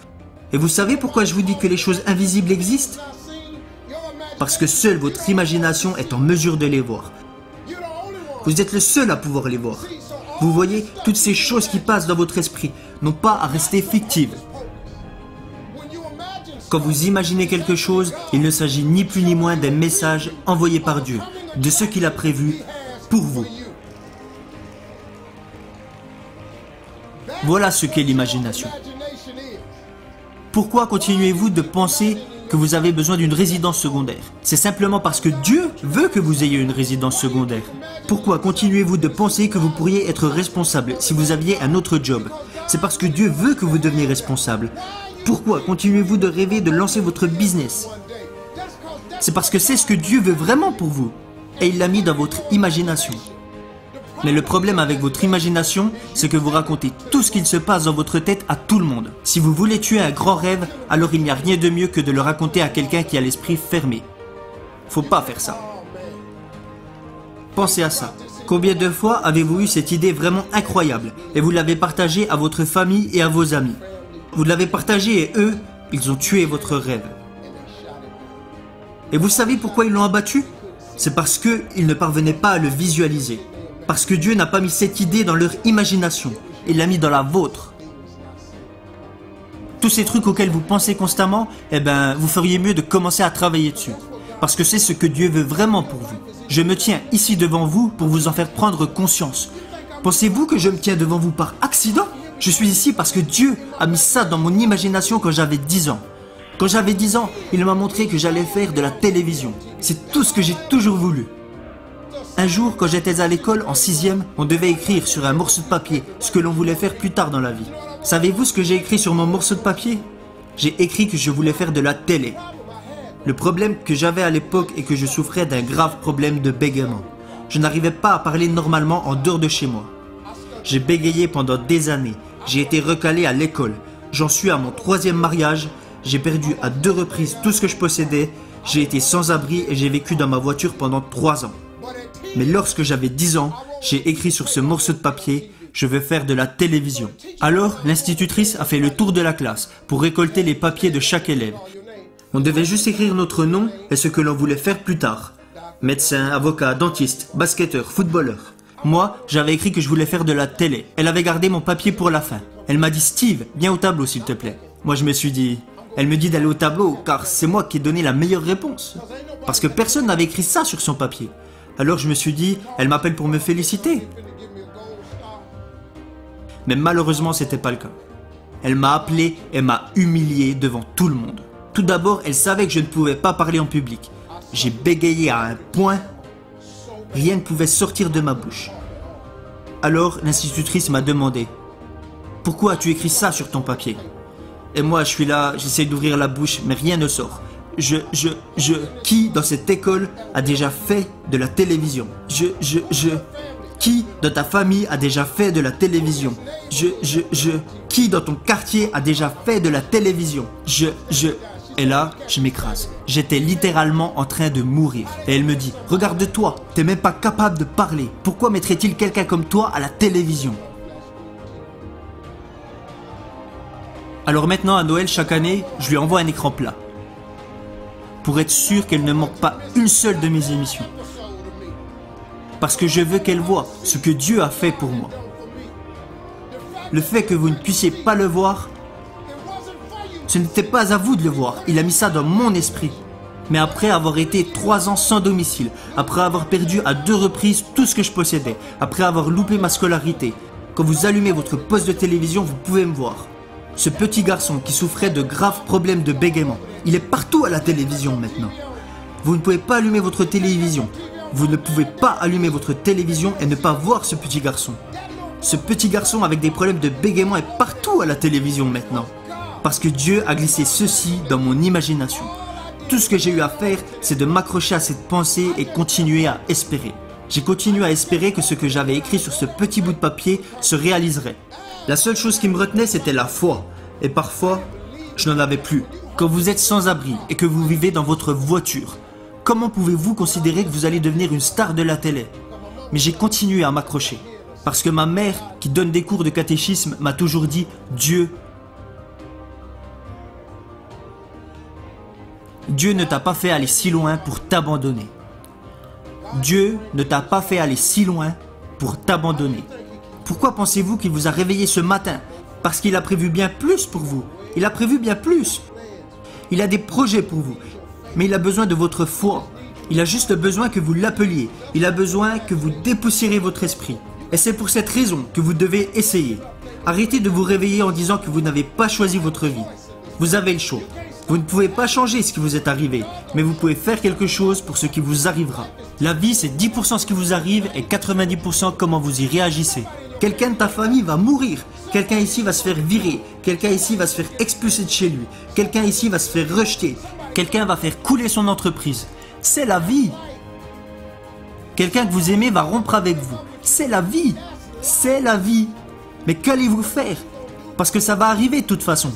Et vous savez pourquoi je vous dis que les choses invisibles existent? Parce que seule votre imagination est en mesure de les voir. Vous êtes le seul à pouvoir les voir. Vous voyez, toutes ces choses qui passent dans votre esprit n'ont pas à rester fictives. Quand vous imaginez quelque chose, il ne s'agit ni plus ni moins d'un message envoyé par Dieu, de ce qu'il a prévu pour vous. Voilà ce qu'est l'imagination. Pourquoi continuez-vous de penser que vous avez besoin d'une résidence secondaire? C'est simplement parce que Dieu veut que vous ayez une résidence secondaire. Pourquoi continuez-vous de penser que vous pourriez être responsable si vous aviez un autre job? C'est parce que Dieu veut que vous deveniez responsable. Pourquoi continuez-vous de rêver de lancer votre business? C'est parce que c'est ce que Dieu veut vraiment pour vous. Et il l'a mis dans votre imagination. Mais le problème avec votre imagination, c'est que vous racontez tout ce qu'il se passe dans votre tête à tout le monde. Si vous voulez tuer un grand rêve, alors il n'y a rien de mieux que de le raconter à quelqu'un qui a l'esprit fermé. Faut pas faire ça. Pensez à ça. Combien de fois avez-vous eu cette idée vraiment incroyable et vous l'avez partagée à votre famille et à vos amis? Vous l'avez partagée et eux, ils ont tué votre rêve. Et vous savez pourquoi ils l'ont abattu? C'est parce qu'ils ne parvenaient pas à le visualiser. Parce que Dieu n'a pas mis cette idée dans leur imagination. Il l'a mis dans la vôtre. Tous ces trucs auxquels vous pensez constamment, eh ben, vous feriez mieux de commencer à travailler dessus. Parce que c'est ce que Dieu veut vraiment pour vous. Je me tiens ici devant vous pour vous en faire prendre conscience. Pensez-vous que je me tiens devant vous par accident? Je suis ici parce que Dieu a mis ça dans mon imagination quand j'avais 10 ans. Quand j'avais 10 ans, il m'a montré que j'allais faire de la télévision. C'est tout ce que j'ai toujours voulu. Un jour, quand j'étais à l'école, en 6e, on devait écrire sur un morceau de papier ce que l'on voulait faire plus tard dans la vie. Savez-vous ce que j'ai écrit sur mon morceau de papier? J'ai écrit que je voulais faire de la télé. Le problème que j'avais à l'époque est que je souffrais d'un grave problème de bégaiement. Je n'arrivais pas à parler normalement en dehors de chez moi. J'ai bégayé pendant des années. J'ai été recalé à l'école. J'en suis à mon 3e mariage. J'ai perdu à 2 reprises tout ce que je possédais. j'ai été sans abri et j'ai vécu dans ma voiture pendant 3 ans. Mais lorsque j'avais 10 ans, j'ai écrit sur ce morceau de papier « Je veux faire de la télévision ». Alors, l'institutrice a fait le tour de la classe pour récolter les papiers de chaque élève. On devait juste écrire notre nom et ce que l'on voulait faire plus tard. Médecin, avocat, dentiste, basketteur, footballeur. Moi, j'avais écrit que je voulais faire de la télé. Elle avait gardé mon papier pour la fin. Elle m'a dit « Steve, viens au tableau s'il te plaît ». Moi je me suis dit... Elle me dit d'aller au tableau car c'est moi qui ai donné la meilleure réponse. Parce que personne n'avait écrit ça sur son papier. Alors je me suis dit, elle m'appelle pour me féliciter. Mais malheureusement c'était pas le cas. Elle m'a appelé et m'a humilié devant tout le monde. Tout d'abord, elle savait que je ne pouvais pas parler en public. J'ai bégayé à un point, rien ne pouvait sortir de ma bouche. Alors l'institutrice m'a demandé, pourquoi as-tu écrit ça sur ton papier ? Et moi, je suis là, j'essaie d'ouvrir la bouche, mais rien ne sort. Qui dans cette école a déjà fait de la télévision ? Qui dans ta famille a déjà fait de la télévision ? Qui dans ton quartier a déjà fait de la télévision ? Et là, je m'écrase. J'étais littéralement en train de mourir. Et elle me dit, regarde-toi, t'es même pas capable de parler. Pourquoi mettrait-il quelqu'un comme toi à la télévision ? Alors maintenant, à Noël, chaque année, je lui envoie un écran plat. Pour être sûr qu'elle ne manque pas une seule de mes émissions. Parce que je veux qu'elle voie ce que Dieu a fait pour moi. Le fait que vous ne puissiez pas le voir, ce n'était pas à vous de le voir. Il a mis ça dans mon esprit. Mais après avoir été 3 ans sans domicile, après avoir perdu à 2 reprises tout ce que je possédais, après avoir loupé ma scolarité, quand vous allumez votre poste de télévision, vous pouvez me voir. Ce petit garçon qui souffrait de graves problèmes de bégaiement, il est partout à la télévision maintenant. Vous ne pouvez pas allumer votre télévision. Vous ne pouvez pas allumer votre télévision et ne pas voir ce petit garçon. Ce petit garçon avec des problèmes de bégaiement est partout à la télévision maintenant. Parce que Dieu a glissé ceci dans mon imagination. Tout ce que j'ai eu à faire, c'est de m'accrocher à cette pensée et continuer à espérer. J'ai continué à espérer que ce que j'avais écrit sur ce petit bout de papier se réaliserait. La seule chose qui me retenait, c'était la foi. Et parfois, je n'en avais plus. Quand vous êtes sans abri et que vous vivez dans votre voiture, comment pouvez-vous considérer que vous allez devenir une star de la télé ? Mais j'ai continué à m'accrocher. Parce que ma mère, qui donne des cours de catéchisme, m'a toujours dit « Dieu ne t'a pas fait aller si loin pour t'abandonner. Dieu ne t'a pas fait aller si loin pour t'abandonner. » Pourquoi pensez-vous qu'il vous a réveillé ce matin ? Parce qu'il a prévu bien plus pour vous. Il a prévu bien plus. Il a des projets pour vous. Mais il a besoin de votre foi. Il a juste besoin que vous l'appeliez. Il a besoin que vous dépoussiérez votre esprit. Et c'est pour cette raison que vous devez essayer. Arrêtez de vous réveiller en disant que vous n'avez pas choisi votre vie. Vous avez le choix. Vous ne pouvez pas changer ce qui vous est arrivé, mais vous pouvez faire quelque chose pour ce qui vous arrivera. La vie, c'est 10% ce qui vous arrive et 90% comment vous y réagissez. Quelqu'un de ta famille va mourir. Quelqu'un ici va se faire virer. Quelqu'un ici va se faire expulser de chez lui. Quelqu'un ici va se faire rejeter. Quelqu'un va faire couler son entreprise. C'est la vie. Quelqu'un que vous aimez va rompre avec vous. C'est la vie. C'est la vie. Mais qu'allez-vous faire? Parce que ça va arriver de toute façon.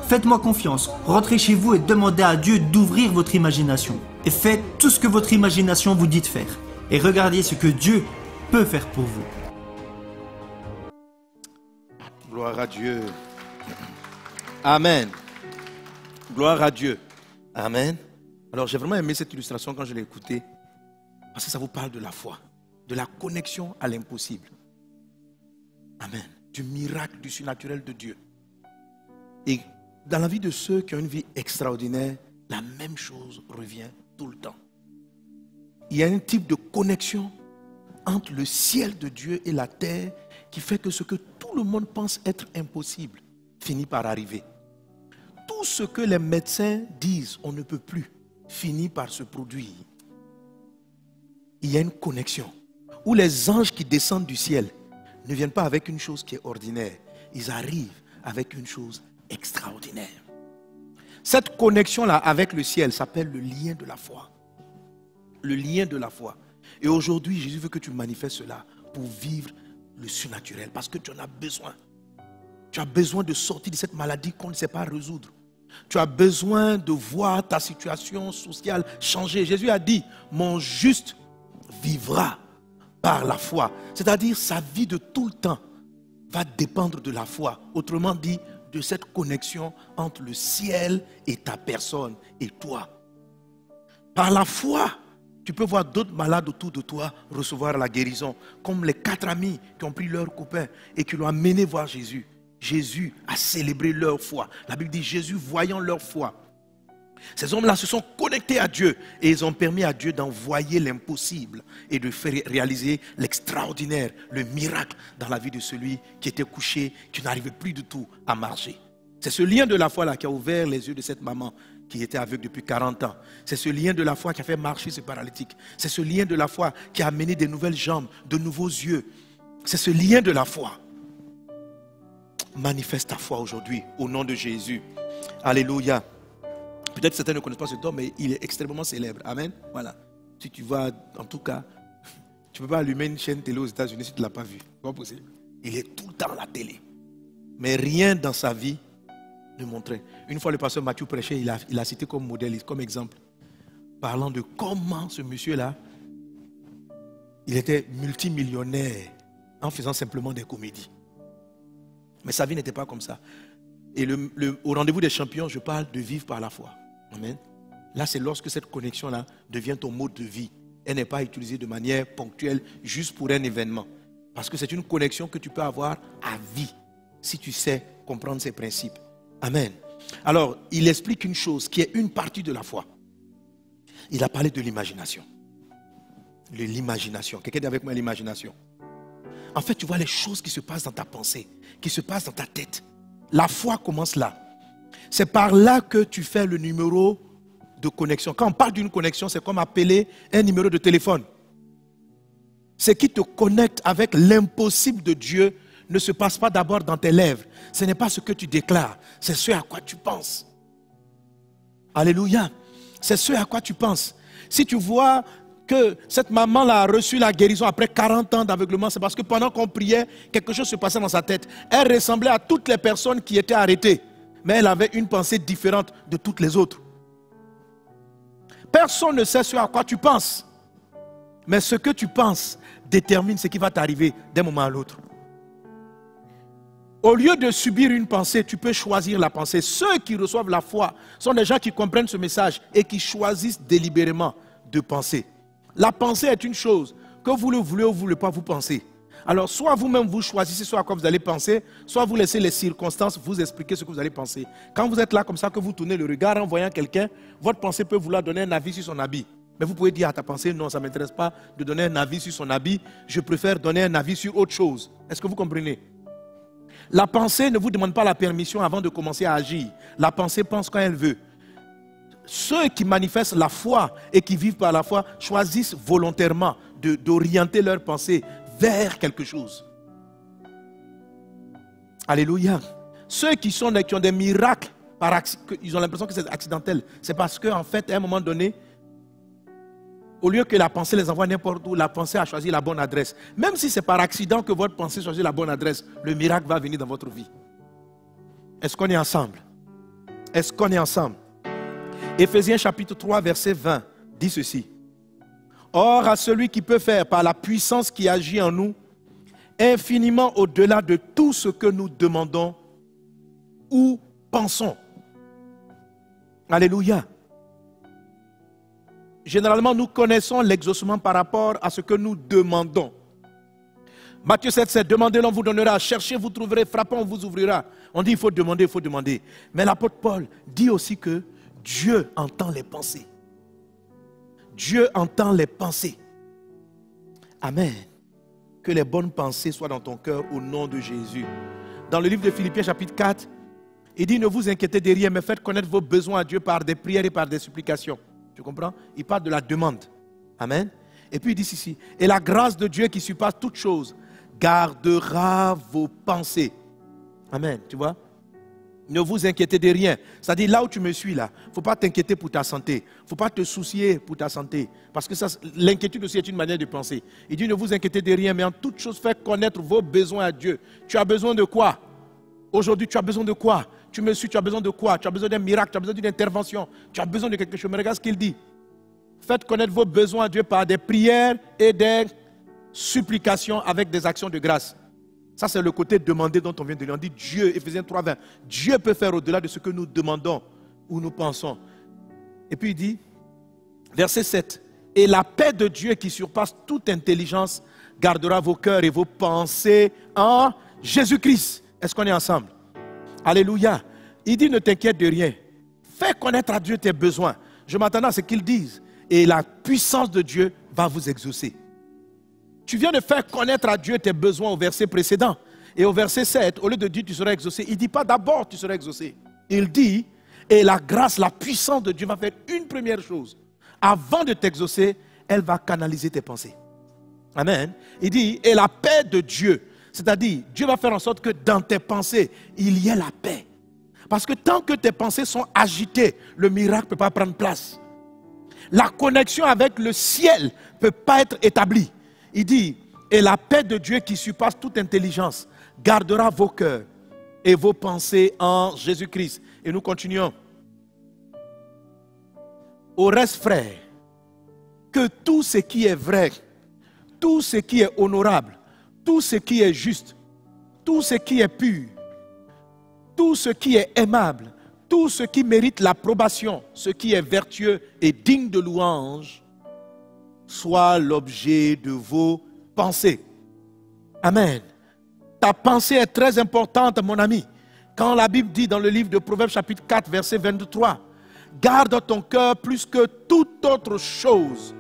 Faites-moi confiance. Rentrez chez vous et demandez à Dieu d'ouvrir votre imagination. Et faites tout ce que votre imagination vous dit de faire. Et regardez ce que Dieu peut faire pour vous. Gloire à Dieu. Amen. Gloire à Dieu. Amen. Alors j'ai vraiment aimé cette illustration quand je l'ai écoutée. Parce que ça vous parle de la foi. De la connexion à l'impossible. Amen. Du miracle, du surnaturel de Dieu. Et dans la vie de ceux qui ont une vie extraordinaire, la même chose revient tout le temps. Il y a un type de connexion entre le ciel de Dieu et la terre qui fait que ce que tout le monde pense être impossible finit par arriver. Tout ce que les médecins disent on ne peut plus finit par se produire. Il y a une connexion où les anges qui descendent du ciel ne viennent pas avec une chose qui est ordinaire. Ils arrivent avec une chose extraordinaire. Cette connexion-là avec le ciel s'appelle le lien de la foi. Le lien de la foi. Et aujourd'hui, Jésus veut que tu manifestes cela pour vivre le surnaturel. Parce que tu en as besoin. Tu as besoin de sortir de cette maladie qu'on ne sait pas résoudre. Tu as besoin de voir ta situation sociale changer. Jésus a dit, mon juste vivra par la foi. C'est-à-dire, sa vie de tout le temps va dépendre de la foi. Autrement dit, de cette connexion entre le ciel et ta personne et toi. Par la foi, tu peux voir d'autres malades autour de toi recevoir la guérison, comme les 4 amis qui ont pris leur copain et qui l'ont amené voir Jésus. Jésus a célébré leur foi. La Bible dit, Jésus voyant leur foi. Ces hommes-là se sont connectés à Dieu et ils ont permis à Dieu d'envoyer l'impossible et de faire réaliser l'extraordinaire, le miracle dans la vie de celui qui était couché, qui n'arrivait plus du tout à marcher. C'est ce lien de la foi là qui a ouvert les yeux de cette maman qui était aveugle depuis 40 ans. C'est ce lien de la foi qui a fait marcher ce paralytique. C'est ce lien de la foi qui a amené des nouvelles jambes, de nouveaux yeux. C'est ce lien de la foi. Manifeste ta foi aujourd'hui au nom de Jésus. Alléluia. Peut-être que certains ne connaissent pas cet homme, mais il est extrêmement célèbre. Amen. Voilà. Si tu vas, en tout cas, tu ne peux pas allumer une chaîne télé aux États-Unis si tu ne l'as pas vu. C'est pas possible. Il est tout le temps à la télé. Mais rien dans sa vie ne montrait. Une fois, le pasteur Mathieu prêchait, il a cité comme modèle, comme exemple, parlant de comment ce monsieur-là, il était multimillionnaire en faisant simplement des comédies. Mais sa vie n'était pas comme ça. Et au rendez-vous des champions, je parle de vivre par la foi. Amen. Là, c'est lorsque cette connexion-là devient ton mode de vie. Elle n'est pas utilisée de manière ponctuelle, juste pour un événement. Parce que c'est une connexion que tu peux avoir à vie, si tu sais comprendre ces principes. Amen. Alors, il explique une chose qui est une partie de la foi. Il a parlé de l'imagination. L'imagination. Quelqu'un dit avec moi l'imagination. En fait, tu vois les choses qui se passent dans ta pensée, qui se passent dans ta tête. La foi commence là. C'est par là que tu fais le numéro de connexion. Quand on parle d'une connexion, c'est comme appeler un numéro de téléphone. Ce qui te connecte avec l'impossible de Dieu ne se passe pas d'abord dans tes lèvres. Ce n'est pas ce que tu déclares, c'est ce à quoi tu penses. Alléluia. C'est ce à quoi tu penses. Si tu vois que cette maman-là a reçu la guérison après 40 ans d'aveuglement, c'est parce que pendant qu'on priait, quelque chose se passait dans sa tête. Elle ressemblait à toutes les personnes qui étaient arrêtées, mais elle avait une pensée différente de toutes les autres. Personne ne sait ce à quoi tu penses, mais ce que tu penses détermine ce qui va t'arriver d'un moment à l'autre. Au lieu de subir une pensée, tu peux choisir la pensée. Ceux qui reçoivent la foi sont des gens qui comprennent ce message et qui choisissent délibérément de penser. La pensée est une chose, que vous le voulez ou vous ne voulez pas, vous pensez. Alors, soit vous-même vous choisissez ce à quoi vous allez penser, soit vous laissez les circonstances vous expliquer ce que vous allez penser. Quand vous êtes là comme ça, que vous tournez le regard en voyant quelqu'un, votre pensée peut vouloir donner un avis sur son habit. Mais vous pouvez dire à ta pensée, non, ça ne m'intéresse pas de donner un avis sur son habit, je préfère donner un avis sur autre chose. Est-ce que vous comprenez? La pensée ne vous demande pas la permission avant de commencer à agir. La pensée pense quand elle veut. Ceux qui manifestent la foi et qui vivent par la foi choisissent volontairement d'orienter leur pensée vers quelque chose. Alléluia. Ceux qui ont des miracles, ils ont l'impression que c'est accidentel. C'est parce qu'en fait, à un moment donné, au lieu que la pensée les envoie n'importe où, la pensée a choisi la bonne adresse. Même si c'est par accident que votre pensée choisit la bonne adresse, le miracle va venir dans votre vie. Est-ce qu'on est ensemble? Est-ce qu'on est ensemble? Éphésiens chapitre 3, verset 20, dit ceci. Or, à celui qui peut faire par la puissance qui agit en nous, infiniment au-delà de tout ce que nous demandons ou pensons. Alléluia. Généralement, nous connaissons l'exaucement par rapport à ce que nous demandons. Matthieu 7, 7, demandez, l'on vous donnera, cherchez, vous trouverez, frappez, on vous ouvrira. On dit, il faut demander, il faut demander. Mais l'apôtre Paul dit aussi que Dieu entend les pensées. Dieu entend les pensées. Amen. Que les bonnes pensées soient dans ton cœur au nom de Jésus. Dans le livre de Philippiens chapitre 4, il dit, ne vous inquiétez de rien, mais faites connaître vos besoins à Dieu par des prières et par des supplications. Tu comprends? Il parle de la demande. Amen. Et puis il dit ici, et la grâce de Dieu qui surpasse toute chose, gardera vos pensées. Amen. Tu vois? Ne vous inquiétez de rien. C'est-à-dire là où tu me suis là, il ne faut pas t'inquiéter pour ta santé. Il ne faut pas te soucier pour ta santé. Parce que l'inquiétude aussi est une manière de penser. Il dit ne vous inquiétez de rien, mais en toute chose faites connaître vos besoins à Dieu. Tu as besoin de quoi? Aujourd'hui, tu as besoin de quoi? tu me suis, tu as besoin de quoi? Tu as besoin d'un miracle, tu as besoin d'une intervention, tu as besoin de quelque chose. Mais regarde ce qu'il dit. Faites connaître vos besoins à Dieu par des prières et des supplications avec des actions de grâce. Ça, c'est le côté demandé dont on vient de lire. On dit Dieu, Éphésiens 3:20. Dieu peut faire au-delà de ce que nous demandons ou nous pensons. Et puis il dit, verset 7. Et la paix de Dieu qui surpasse toute intelligence gardera vos cœurs et vos pensées en Jésus-Christ. Est-ce qu'on est ensemble? Alléluia. Il dit ne t'inquiète de rien. Fais connaître à Dieu tes besoins. Je m'attends à ce qu'il dise. Et la puissance de Dieu va vous exaucer. Tu viens de faire connaître à Dieu tes besoins au verset précédent. Et au verset 7, au lieu de dire tu seras exaucé, il ne dit pas d'abord tu seras exaucé. Il dit, et la grâce, la puissance de Dieu va faire une première chose. Avant de t'exaucer, elle va canaliser tes pensées. Amen. Il dit, et la paix de Dieu, c'est-à-dire, Dieu va faire en sorte que dans tes pensées, il y ait la paix. Parce que tant que tes pensées sont agitées, le miracle ne peut pas prendre place. La connexion avec le ciel ne peut pas être établie. Il dit, et la paix de Dieu qui surpasse toute intelligence gardera vos cœurs et vos pensées en Jésus-Christ. Et nous continuons. Au reste, frères, que tout ce qui est vrai, tout ce qui est honorable, tout ce qui est juste, tout ce qui est pur, tout ce qui est aimable, tout ce qui mérite l'approbation, ce qui est vertueux et digne de louange, soit l'objet de vos pensées. Amen. Ta pensée est très importante, mon ami. Quand la Bible dit dans le livre de Proverbes chapitre 4, verset 23, garde ton cœur plus que toute autre chose,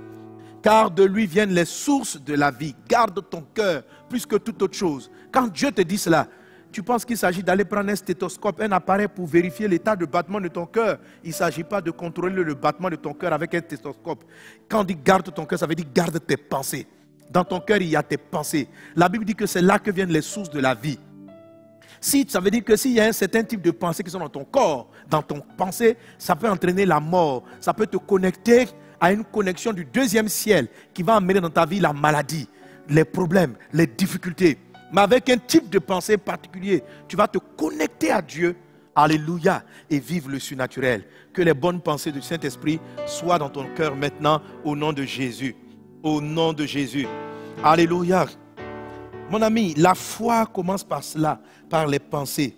car de lui viennent les sources de la vie. Garde ton cœur plus que toute autre chose. Quand Dieu te dit cela, tu penses qu'il s'agit d'aller prendre un stéthoscope, un appareil pour vérifier l'état de battement de ton cœur. Il ne s'agit pas de contrôler le battement de ton cœur avec un stéthoscope. Quand on dit garde ton cœur, ça veut dire garde tes pensées. Dans ton cœur, il y a tes pensées. La Bible dit que c'est là que viennent les sources de la vie. Si, ça veut dire que s'il y a un certain type de pensées qui sont dans ton corps, dans ton pensée, ça peut entraîner la mort. Ça peut te connecter à une connexion du deuxième ciel qui va amener dans ta vie la maladie, les problèmes, les difficultés. Mais avec un type de pensée particulier, tu vas te connecter à Dieu, alléluia, et vivre le surnaturel. Que les bonnes pensées du Saint-Esprit soient dans ton cœur maintenant, au nom de Jésus. Au nom de Jésus. Alléluia. Mon ami, la foi commence par cela, par les pensées.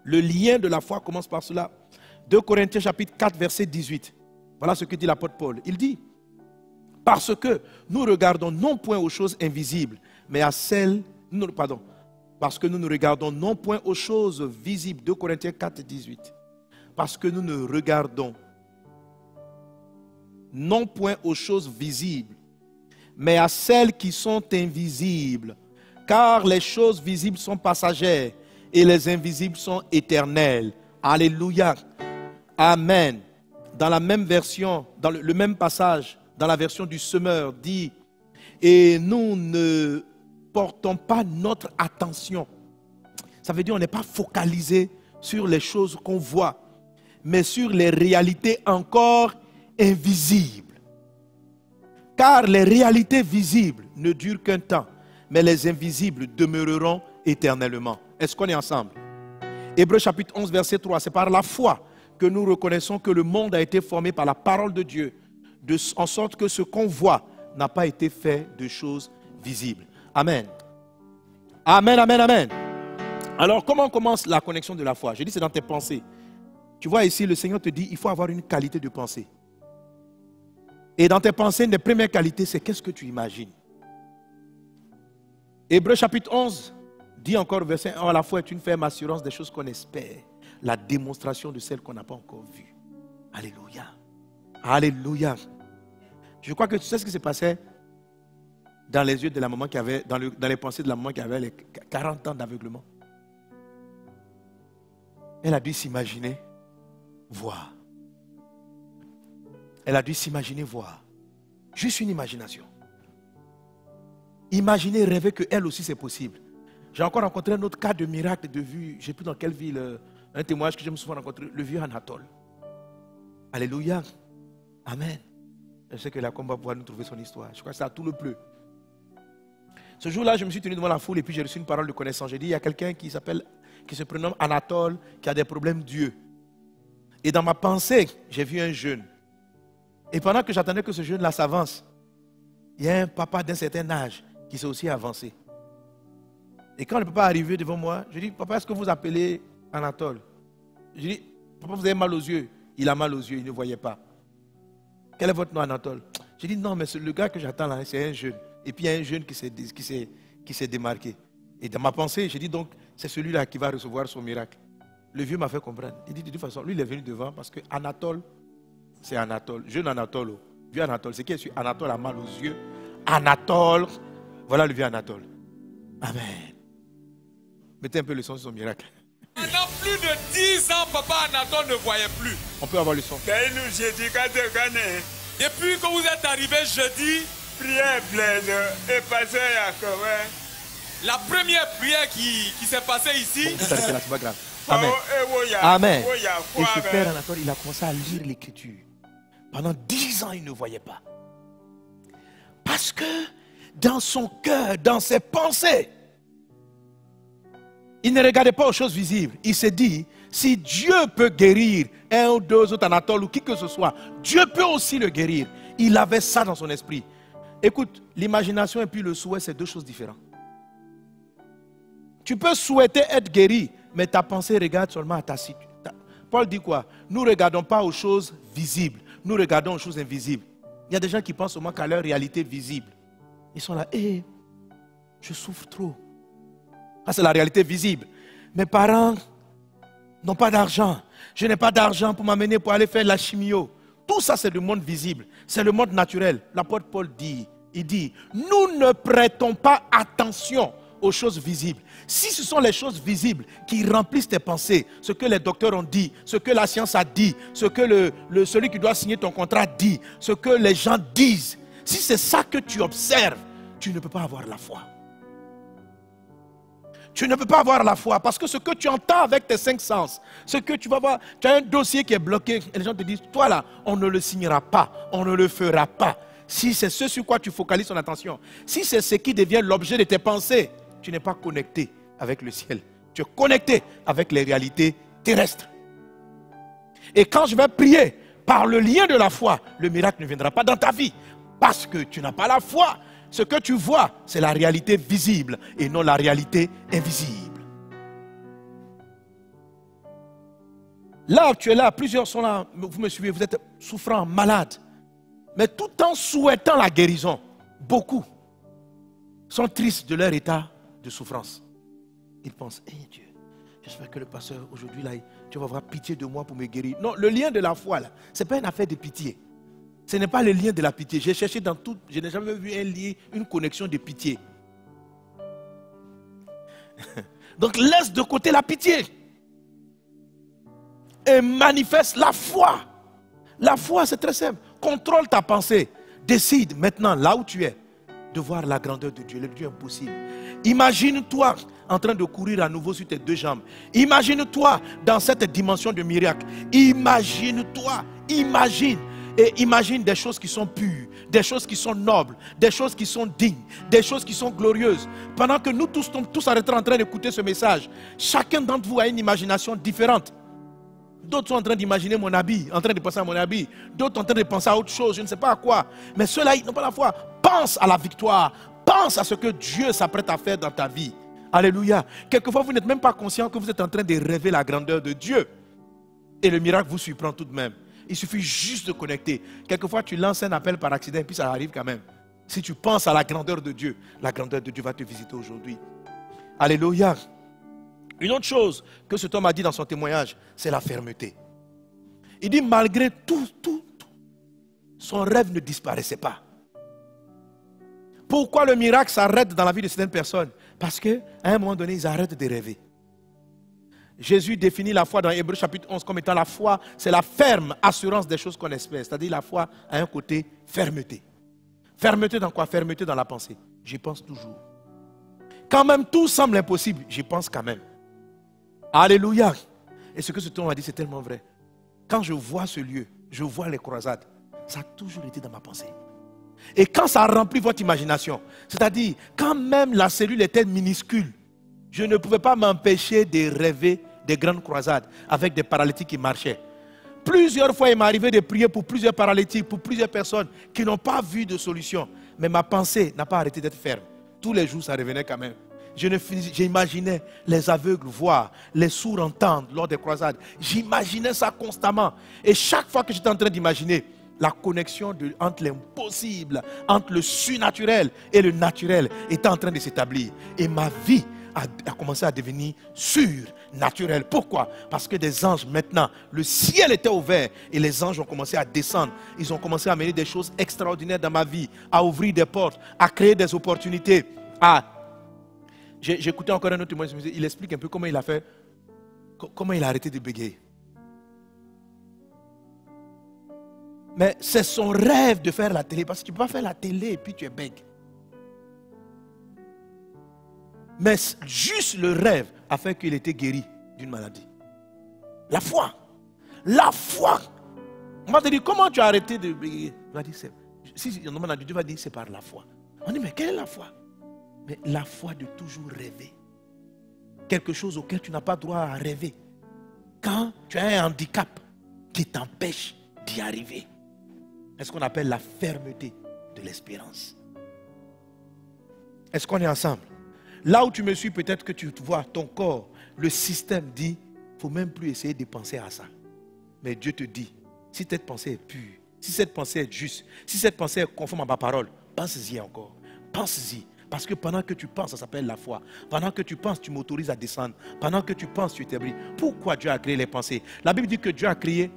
Le lien de la foi commence par cela. 2 Corinthiens chapitre 4, verset 18. Voilà ce que dit l'apôtre Paul. Il dit, parce que nous regardons non point aux choses invisibles, mais à celles, parce que nous ne regardons non point aux choses visibles. 2 Corinthiens 4, 18. Parce que nous ne regardons non point aux choses visibles, mais à celles qui sont invisibles. Car les choses visibles sont passagères et les invisibles sont éternelles. Alléluia. Amen. Dans la même version, dans le même passage, dans la version du semeur, dit, et nous ne portons pas notre attention. Ça veut dire qu'on n'est pas focalisé sur les choses qu'on voit, mais sur les réalités encore invisibles. Car les réalités visibles ne durent qu'un temps, mais les invisibles demeureront éternellement. Est-ce qu'on est ensemble? Hébreux chapitre 11, verset 3, c'est par la foi que nous reconnaissons que le monde a été formé par la parole de Dieu, en sorte que ce qu'on voit n'a pas été fait de choses visibles. Amen. Amen, amen, amen. Alors, comment commence la connexion de la foi? Je dis, c'est dans tes pensées. Tu vois ici, le Seigneur te dit, il faut avoir une qualité de pensée. Et dans tes pensées, une des premières qualités, c'est qu'est-ce que tu imagines. Hébreux chapitre 11 dit encore, verset 1, la foi est une ferme assurance des choses qu'on espère, la démonstration de celles qu'on n'a pas encore vues. Alléluia. Alléluia. Je crois que tu sais ce qui s'est passé dans les yeux de la maman qui avait, dans les pensées de la maman qui avait les 40 ans d'aveuglement. Elle a dû s'imaginer voir. Elle a dû s'imaginer voir. Juste une imagination. Imaginer, rêver que elle aussi c'est possible. J'ai encore rencontré un autre cas de miracle de vue. Je ne sais plus dans quelle ville, un témoignage que j'aime souvent rencontrer, le vieux Anatole. Alléluia. Amen. Je sais que la combat va pouvoir nous trouver son histoire. Je crois que c'est à tout le pleu. Ce jour-là, je me suis tenu devant la foule et puis j'ai reçu une parole de connaissance. J'ai dit, il y a quelqu'un qui s'appelle qui se prénomme Anatole, qui a des problèmes d'yeux. Et dans ma pensée, j'ai vu un jeune. Et pendant que j'attendais que ce jeune-là s'avance, il y a un papa d'un certain âge qui s'est aussi avancé. Et quand le papa est arrivé devant moi, je dis, papa, est-ce que vous appelez Anatole? Je dis, papa, vous avez mal aux yeux. Il a mal aux yeux, il ne voyait pas. Quel est votre nom, Anatole? Je dis, non, mais le gars que j'attends là, c'est un jeune. Et puis il y a un jeune qui s'est démarqué. Et dans ma pensée, j'ai dit donc, c'est celui-là qui va recevoir son miracle. Le vieux m'a fait comprendre. Il dit, de toute façon, lui, il est venu devant parce que Anatole, c'est Anatole. Jeune Anatole, vieux Anatole. C'est qui est Anatole a mal aux yeux. Anatole, voilà le vieux Anatole. Amen. Mettez un peu le son sur son miracle. Pendant plus de 10 ans, papa Anatole ne voyait plus. On peut avoir le son. Depuis que vous êtes arrivé jeudi, prière pleine et pasteur Jacob. La première prière qui s'est passée ici. Bon, c'est pas grave. Amen. Amen. Et ce père Anatole, il a commencé à lire l'écriture. Pendant 10 ans, il ne voyait pas. Parce que dans son cœur, dans ses pensées, il ne regardait pas aux choses visibles. Il s'est dit, si Dieu peut guérir un ou deux autres Anatole ou qui que ce soit, Dieu peut aussi le guérir. Il avait ça dans son esprit. Écoute, l'imagination et puis le souhait, c'est deux choses différentes. Tu peux souhaiter être guéri, mais ta pensée regarde seulement à ta situation. Paul dit quoi? Nous ne regardons pas aux choses visibles, nous regardons aux choses invisibles. Il y a des gens qui pensent seulement qu'à leur réalité visible. Ils sont là, je souffre trop. Ça, c'est la réalité visible. Mes parents n'ont pas d'argent. Je n'ai pas d'argent pour m'amener pour aller faire la chimio. Tout ça, c'est le monde visible. C'est le monde naturel. L'apôtre Paul dit, il dit, nous ne prêtons pas attention aux choses visibles. Si ce sont les choses visibles qui remplissent tes pensées, ce que les docteurs ont dit, ce que la science a dit, ce que celui qui doit signer ton contrat dit, ce que les gens disent, si c'est ça que tu observes, tu ne peux pas avoir la foi. Tu ne peux pas avoir la foi parce que ce que tu entends avec tes 5 sens, ce que tu vas voir, tu as un dossier qui est bloqué et les gens te disent, toi là, on ne le signera pas, on ne le fera pas. Si c'est ce sur quoi tu focalises ton attention, si c'est ce qui devient l'objet de tes pensées, tu n'es pas connecté avec le ciel. Tu es connecté avec les réalités terrestres. Et quand je vais prier par le lien de la foi, le miracle ne viendra pas dans ta vie parce que tu n'as pas la foi. Ce que tu vois, c'est la réalité visible et non la réalité invisible. Là, tu es là, plusieurs sont là, vous me suivez, vous êtes souffrant, malade. Mais tout en souhaitant la guérison, beaucoup sont tristes de leur état de souffrance. Ils pensent, Dieu, j'espère que le pasteur aujourd'hui, là, tu vas avoir pitié de moi pour me guérir. Non, le lien de la foi, là, ce n'est pas une affaire de pitié. Ce n'est pas le lien de la pitié. J'ai cherché dans tout, je n'ai jamais vu un lien, une connexion de pitié. Donc laisse de côté la pitié. Et manifeste la foi. La foi, c'est très simple. Contrôle ta pensée. Décide maintenant, là où tu es, de voir la grandeur de Dieu, le Dieu impossible. Imagine-toi en train de courir à nouveau sur tes 2 jambes. Imagine-toi dans cette dimension de miracle. Imagine-toi, imagine. Et imagine des choses qui sont pures, des choses qui sont nobles, des choses qui sont dignes, des choses qui sont glorieuses. Pendant que nous tous arrêtons en train d'écouter ce message, chacun d'entre vous a une imagination différente. D'autres sont en train d'imaginer mon habit, en train de penser à mon habit. D'autres en train de penser à autre chose, je ne sais pas à quoi. Mais ceux-là, ils n'ont pas la foi. Pense à la victoire. Pense à ce que Dieu s'apprête à faire dans ta vie. Alléluia. Quelquefois, vous n'êtes même pas conscient que vous êtes en train de rêver la grandeur de Dieu. Et le miracle vous surprend tout de même. Il suffit juste de connecter. Quelquefois, tu lances un appel par accident et puis ça arrive quand même. Si tu penses à la grandeur de Dieu, la grandeur de Dieu va te visiter aujourd'hui. Alléluia. Une autre chose que cet homme a dit dans son témoignage, c'est la fermeté. Il dit malgré tout, son rêve ne disparaissait pas. Pourquoi le miracle s'arrête dans la vie de certaines personnes? Parce qu'à un moment donné, ils arrêtent de rêver. Jésus définit la foi dans Hébreux chapitre 11 comme étant la foi, c'est la ferme assurance des choses qu'on espère. C'est-à-dire la foi a un côté fermeté. Fermeté dans quoi? Fermeté dans la pensée. J'y pense toujours. Quand même tout semble impossible, j'y pense quand même. Alléluia. Et ce que cet homme a dit, c'est tellement vrai. Quand je vois ce lieu, je vois les croisades, ça a toujours été dans ma pensée. Et quand ça remplit votre imagination, c'est-à-dire quand même la cellule était minuscule, je ne pouvais pas m'empêcher de rêver des grandes croisades avec des paralytiques qui marchaient. Plusieurs fois, il m'est arrivé de prier pour plusieurs paralytiques, pour plusieurs personnes qui n'ont pas vu de solution. Mais ma pensée n'a pas arrêté d'être ferme. Tous les jours, ça revenait quand même. J'imaginais les aveugles voir, les sourds entendre lors des croisades. J'imaginais ça constamment. Et chaque fois que j'étais en train d'imaginer, la connexion entre l'impossible, entre le surnaturel et le naturel était en train de s'établir. Et ma vie a commencé à devenir surnaturelle. Pourquoi? Parce que des anges, maintenant, le ciel était ouvert et les anges ont commencé à descendre. Ils ont commencé à mener des choses extraordinaires dans ma vie, à ouvrir des portes, à créer des opportunités. J'écoutais encore un autre témoignage, il explique un peu comment il a fait, comment il a arrêté de bégayer. Mais c'est son rêve de faire la télé, parce que tu ne peux pas faire la télé et puis tu es bègue. Mais juste le rêve a fait qu'il était guéri d'une maladie. La foi. La foi. On m'a dit, comment tu as arrêté de bégayer? On m'a dit, Dieu va dire, c'est par la foi. On dit, mais quelle est la foi? Mais la foi de toujours rêver. Quelque chose auquel tu n'as pas droit à rêver. Quand tu as un handicap qui t'empêche d'y arriver. C'est ce qu'on appelle la fermeté de l'espérance. Est-ce qu'on est ensemble? Là où tu me suis, peut-être que tu vois ton corps, le système dit, il ne faut même plus essayer de penser à ça. Mais Dieu te dit, si cette pensée est pure, si cette pensée est juste, si cette pensée est conforme à ma parole, pense-y encore. Pense-y. Parce que pendant que tu penses, ça s'appelle la foi. Pendant que tu penses, tu m'autorises à descendre. Pendant que tu penses, tu établis. Pourquoi Dieu a créé les pensées? La Bible dit que Dieu a créé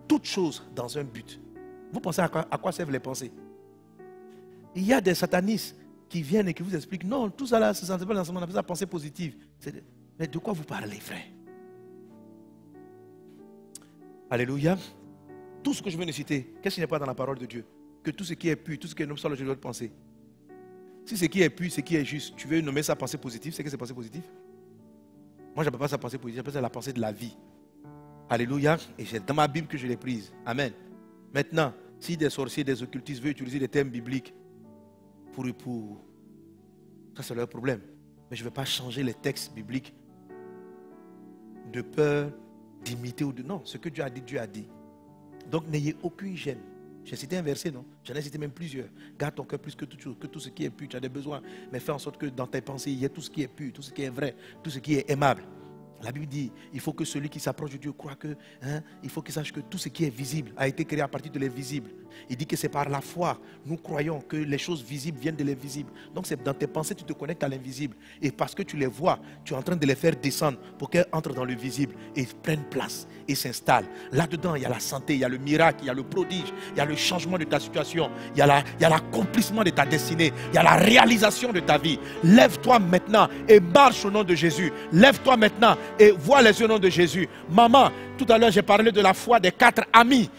toutes choses dans un but. Vous pensez à quoi servent les pensées? Il y a des satanistes qui viennent et qui vous expliquent, non, tout ça là, c'est pas l'ensemble, on appelle ça pensée positive. Mais de quoi vous parlez, frère? Alléluia. Tout ce que je viens de citer, qu'est-ce qui n'est pas dans la parole de Dieu? Que tout ce qui est pur, tout ce qui est noble, soit je dois penser. Si ce qui est pur, ce qui est juste, tu veux nommer ça pensée positive, c'est que c'est pensée positive? Moi, je n'appelle pas ça pensée positive, j'appelle ça la pensée de la vie. Alléluia. Et c'est dans ma Bible que je l'ai prise. Amen. Maintenant, si des sorciers, des occultistes veulent utiliser des termes bibliques pour ça, c'est leur problème. Mais je ne vais pas changer les textes bibliques de peur d'imiter ou de... Non, ce que Dieu a dit, Dieu a dit. Donc, n'ayez aucune gêne. J'ai cité un verset, non? J'en ai cité même plusieurs. Garde ton cœur plus que tout ce qui est pur. Tu as des besoins. Mais fais en sorte que dans tes pensées, il y ait tout ce qui est pur, tout ce qui est vrai, tout ce qui est aimable. La Bible dit, il faut que celui qui s'approche de Dieu croit que, il faut qu'il sache que tout ce qui est visible a été créé à partir de l'invisible. Il dit que c'est par la foi, nous croyons que les choses visibles viennent de l'invisible. Donc c'est dans tes pensées, tu te connectes à l'invisible. Et parce que tu les vois, tu es en train de les faire descendre pour qu'elles entrent dans le visible et prennent place et s'installent. Là-dedans, il y a la santé, il y a le miracle, il y a le prodige, il y a le changement de ta situation, il y a l'accomplissement de ta destinée, il y a la réalisation de ta vie. Lève-toi maintenant et marche au nom de Jésus. Lève-toi maintenant et vois les yeux au nom de Jésus. Maman, tout à l'heure j'ai parlé de la foi des 4 amis.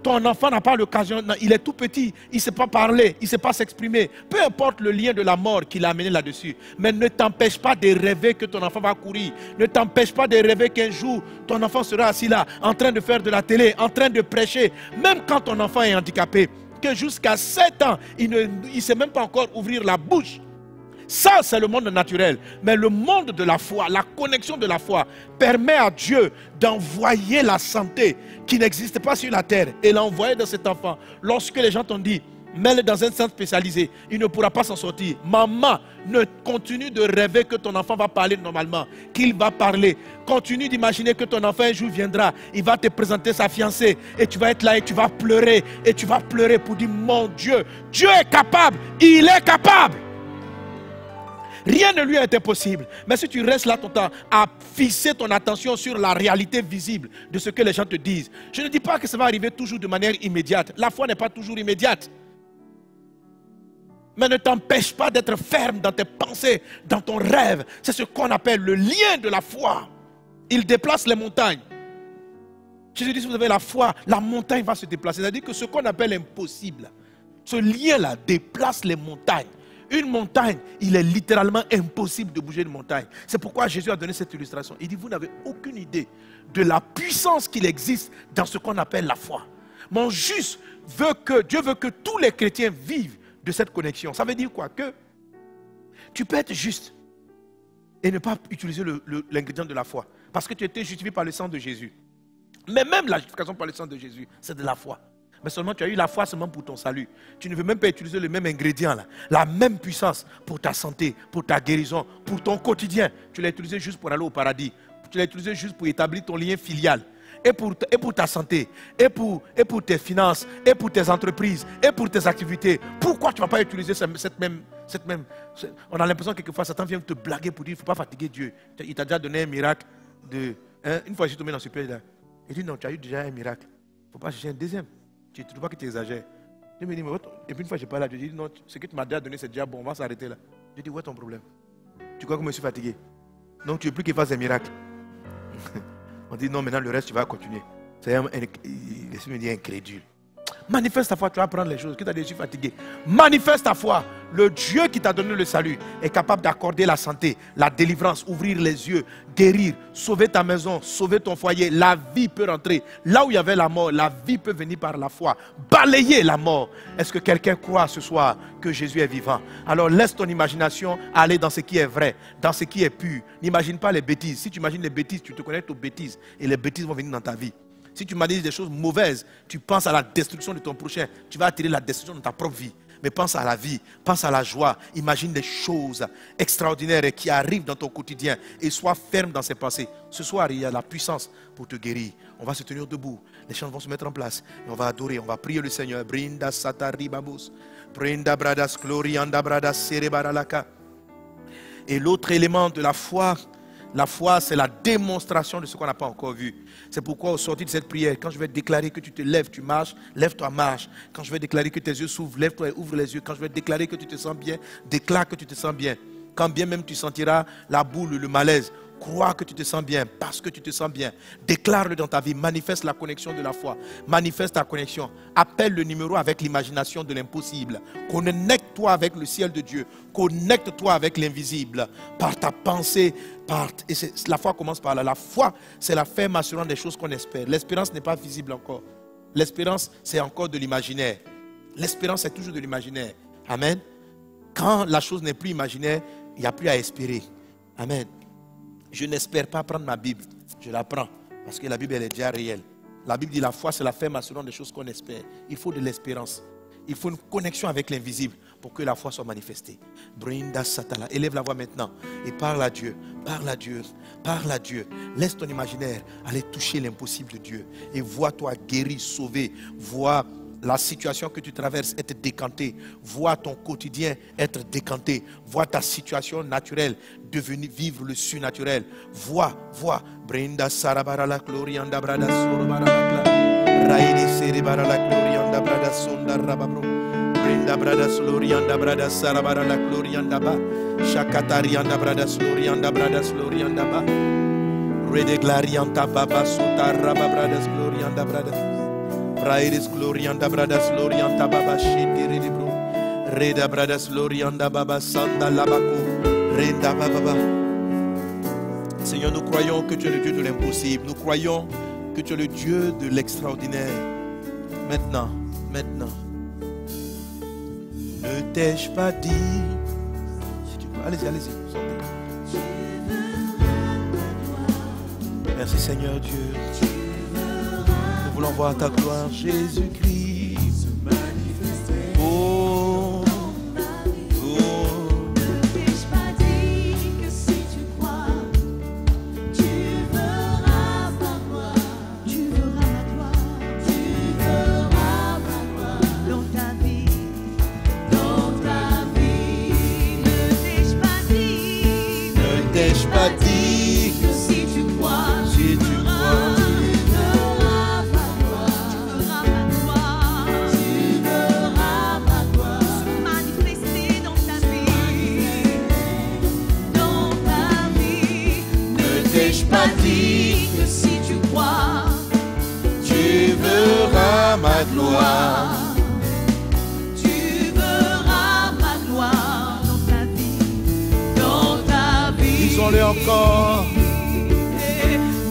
Ton enfant n'a pas l'occasion, il est tout petit, il ne sait pas parler, il ne sait pas s'exprimer. Peu importe le lien de la mort qu'il a amené là-dessus. Mais ne t'empêche pas de rêver que ton enfant va courir. Ne t'empêche pas de rêver qu'un jour, ton enfant sera assis là, en train de faire de la télé, en train de prêcher. Même quand ton enfant est handicapé, que jusqu'à 7 ans, il ne sait même pas encore ouvrir la bouche. Ça, c'est le monde naturel. Mais le monde de la foi, la connexion de la foi, permet à Dieu d'envoyer la santé qui n'existe pas sur la terre et l'envoyer dans cet enfant. Lorsque les gens t'ont dit, mets-le dans un centre spécialisé, il ne pourra pas s'en sortir. Maman, ne continue de rêver que ton enfant va parler normalement, qu'il va parler. Continue d'imaginer que ton enfant un jour viendra, il va te présenter sa fiancée et tu vas être là et tu vas pleurer. Et tu vas pleurer pour dire, mon Dieu, Dieu est capable, il est capable. Rien ne lui a été possible. Mais si tu restes là tout le temps à fixer ton attention sur la réalité visible de ce que les gens te disent, je ne dis pas que ça va arriver toujours de manière immédiate. La foi n'est pas toujours immédiate. Mais ne t'empêche pas d'être ferme dans tes pensées, dans ton rêve. C'est ce qu'on appelle le lien de la foi. Il déplace les montagnes. Jésus dit, si vous avez la foi, la montagne va se déplacer. C'est-à-dire que ce qu'on appelle impossible, ce lien-là déplace les montagnes. Une montagne, il est littéralement impossible de bouger une montagne. C'est pourquoi Jésus a donné cette illustration. Il dit, vous n'avez aucune idée de la puissance qu'il existe dans ce qu'on appelle la foi. Mon juste veut que, Dieu veut que tous les chrétiens vivent de cette connexion. Ça veut dire quoi? Que tu peux être juste et ne pas utiliser l'ingrédient de la foi. Parce que tu as été justifié par le sang de Jésus. Mais même la justification par le sang de Jésus, c'est de la foi. Mais seulement tu as eu la foi seulement pour ton salut. Tu ne veux même pas utiliser le même ingrédient, là, la même puissance pour ta santé, pour ta guérison, pour ton quotidien. Tu l'as utilisé juste pour aller au paradis. Tu l'as utilisé juste pour établir ton lien filial. Et pour ta santé, et pour tes finances, et pour tes entreprises, et pour tes activités. Pourquoi tu ne vas pas utiliser cette même... On a l'impression que quelquefois Satan vient te blaguer pour dire il ne faut pas fatiguer Dieu. Il t'a déjà donné un miracle une fois je suis tombé dans ce piège là. Il dit non, tu as eu déjà un miracle. Il ne faut pas chercher un deuxième. Tu ne trouves pas que tu exagères. Je me dis, et puis une fois je parle là, je dis non, ce que tu m'as déjà donné c'est déjà bon, on va s'arrêter là. Je dis, où est ton problème? Tu crois que je me suis fatigué? Donc tu ne veux plus qu'il fasse un miracle. On dit non, maintenant le reste tu vas continuer. C'est laisse-moi me dire incrédule. Manifeste ta foi, tu vas prendre les choses. Qui t'a dit je suis fatigué? Manifeste ta foi. Le Dieu qui t'a donné le salut est capable d'accorder la santé, la délivrance, ouvrir les yeux, guérir, sauver ta maison, sauver ton foyer. La vie peut rentrer. Là où il y avait la mort, la vie peut venir par la foi. Balayer la mort. Est-ce que quelqu'un croit ce soir que Jésus est vivant? Alors laisse ton imagination aller dans ce qui est vrai, dans ce qui est pur. N'imagine pas les bêtises. Si tu imagines les bêtises, tu te connectes aux bêtises et les bêtises vont venir dans ta vie. Si tu imagines des choses mauvaises, tu penses à la destruction de ton prochain, tu vas attirer la destruction de ta propre vie. Mais pense à la vie, pense à la joie, imagine des choses extraordinaires qui arrivent dans ton quotidien et sois ferme dans ces pensées. Ce soir, il y a la puissance pour te guérir. On va se tenir debout, les chants vont se mettre en place et on va adorer, on va prier le Seigneur. Brinda satari babus, brinda bradas glorianda bradas serebaralaka. Et l'autre élément de la foi, c'est la démonstration de ce qu'on n'a pas encore vu. C'est pourquoi au sortir de cette prière, quand je vais déclarer que tu te lèves, tu marches, lève-toi, marche. Quand je vais déclarer que tes yeux s'ouvrent, lève-toi et ouvre les yeux. Quand je vais déclarer que tu te sens bien, déclare que tu te sens bien. Quand bien même tu sentiras la boule, le malaise, crois que tu te sens bien, parce que tu te sens bien. Déclare-le dans ta vie, manifeste la connexion de la foi. Manifeste ta connexion. Appelle le numéro avec l'imagination de l'impossible. Connecte-toi avec le ciel de Dieu. Connecte-toi avec l'invisible. Par ta pensée, la foi commence par là. La foi, c'est la ferme assurance des choses qu'on espère. L'espérance n'est pas visible encore. L'espérance, c'est encore de l'imaginaire. L'espérance, c'est toujours de l'imaginaire. Amen. Quand la chose n'est plus imaginaire, il n'y a plus à espérer. Amen. Je n'espère pas prendre ma Bible. Je la prends parce que la Bible elle est déjà réelle. La Bible dit la foi c'est la ferme assurance des choses qu'on espère. Il faut de l'espérance. Il faut une connexion avec l'invisible pour que la foi soit manifestée. Brinda satala. Élève la voix maintenant et parle à Dieu. Parle à Dieu. Parle à Dieu. Laisse ton imaginaire aller toucher l'impossible de Dieu. Et vois-toi guéri, sauvé. Vois la situation que tu traverses être décantée. Vois ton quotidien être décanté. Vois ta situation naturelle devenir vivre le surnaturel. Vois. Brinda sarabarala glorianda brada sorobarala. Raide serebarala glorianda brada sonda rababro. Brinda brada glorianda brada sarabarala glorianda ba. Shakatarianda brada glorianda brada glorianda ba. Rede glarianta baba sota rababrada glorianda brada. Raides glorianda bradas glorianta baba shindiri libro. Reda bradas glorianda baba sanda labako. Renda baba. Seigneur, nous croyons que tu es le Dieu de l'impossible. Nous croyons que tu es le Dieu de l'extraordinaire. Maintenant. Ne t'ai-je pas dit? Si tu veux, allez-y. Merci Seigneur Dieu. Nous voulons voir ta gloire, Jésus-Christ, se manifester. Oh. Ne t'ai-je pas dit que si tu crois, tu verras ma gloire, tu verras ma gloire dans ta vie, Ne t'ai-je pas dit que si tu crois, pas dit que si tu crois, tu verras ma gloire. Tu verras ma gloire dans ta vie. Disons-le encore.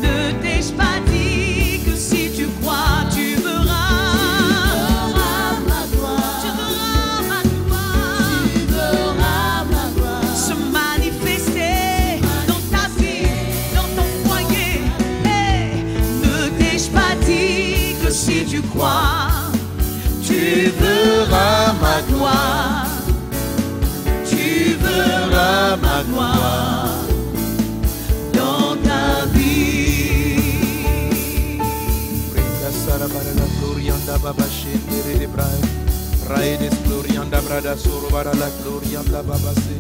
Ne t'ai-je pas dit que si tu crois, tu verras ma gloire. Tu verras ma gloire. Tu verras ma gloire se manifester. Raides glorianda brada sorobara la glorianda babase.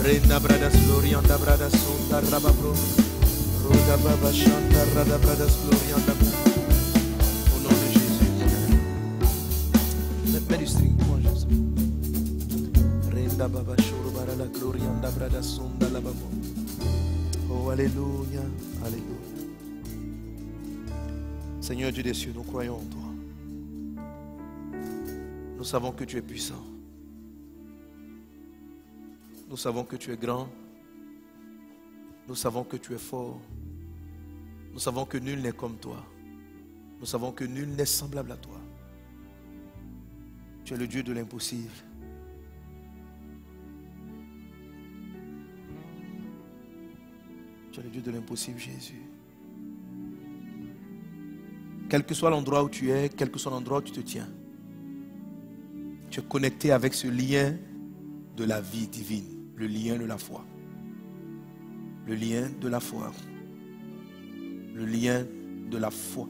Renda brada glorianda brada sonda rababro. Roda baba chanta rada brada glorianda. Au nom de Jésus. Mets du string, moi Jésus. Renda baba sorobara la glorianda brada sonda la babo. Oh alléluia, alléluia. Seigneur Dieu des cieux, nous croyons en toi. Nous savons que tu es puissant. Nous savons que tu es grand. Nous savons que tu es fort. Nous savons que nul n'est comme toi. Nous savons que nul n'est semblable à toi. Tu es le Dieu de l'impossible. Tu es le Dieu de l'impossible, Jésus. Quel que soit l'endroit où tu es, quel que soit l'endroit où tu te tiens, tu es connecté avec ce lien de la vie divine, le lien de la foi. Le lien de la foi. Le lien de la foi.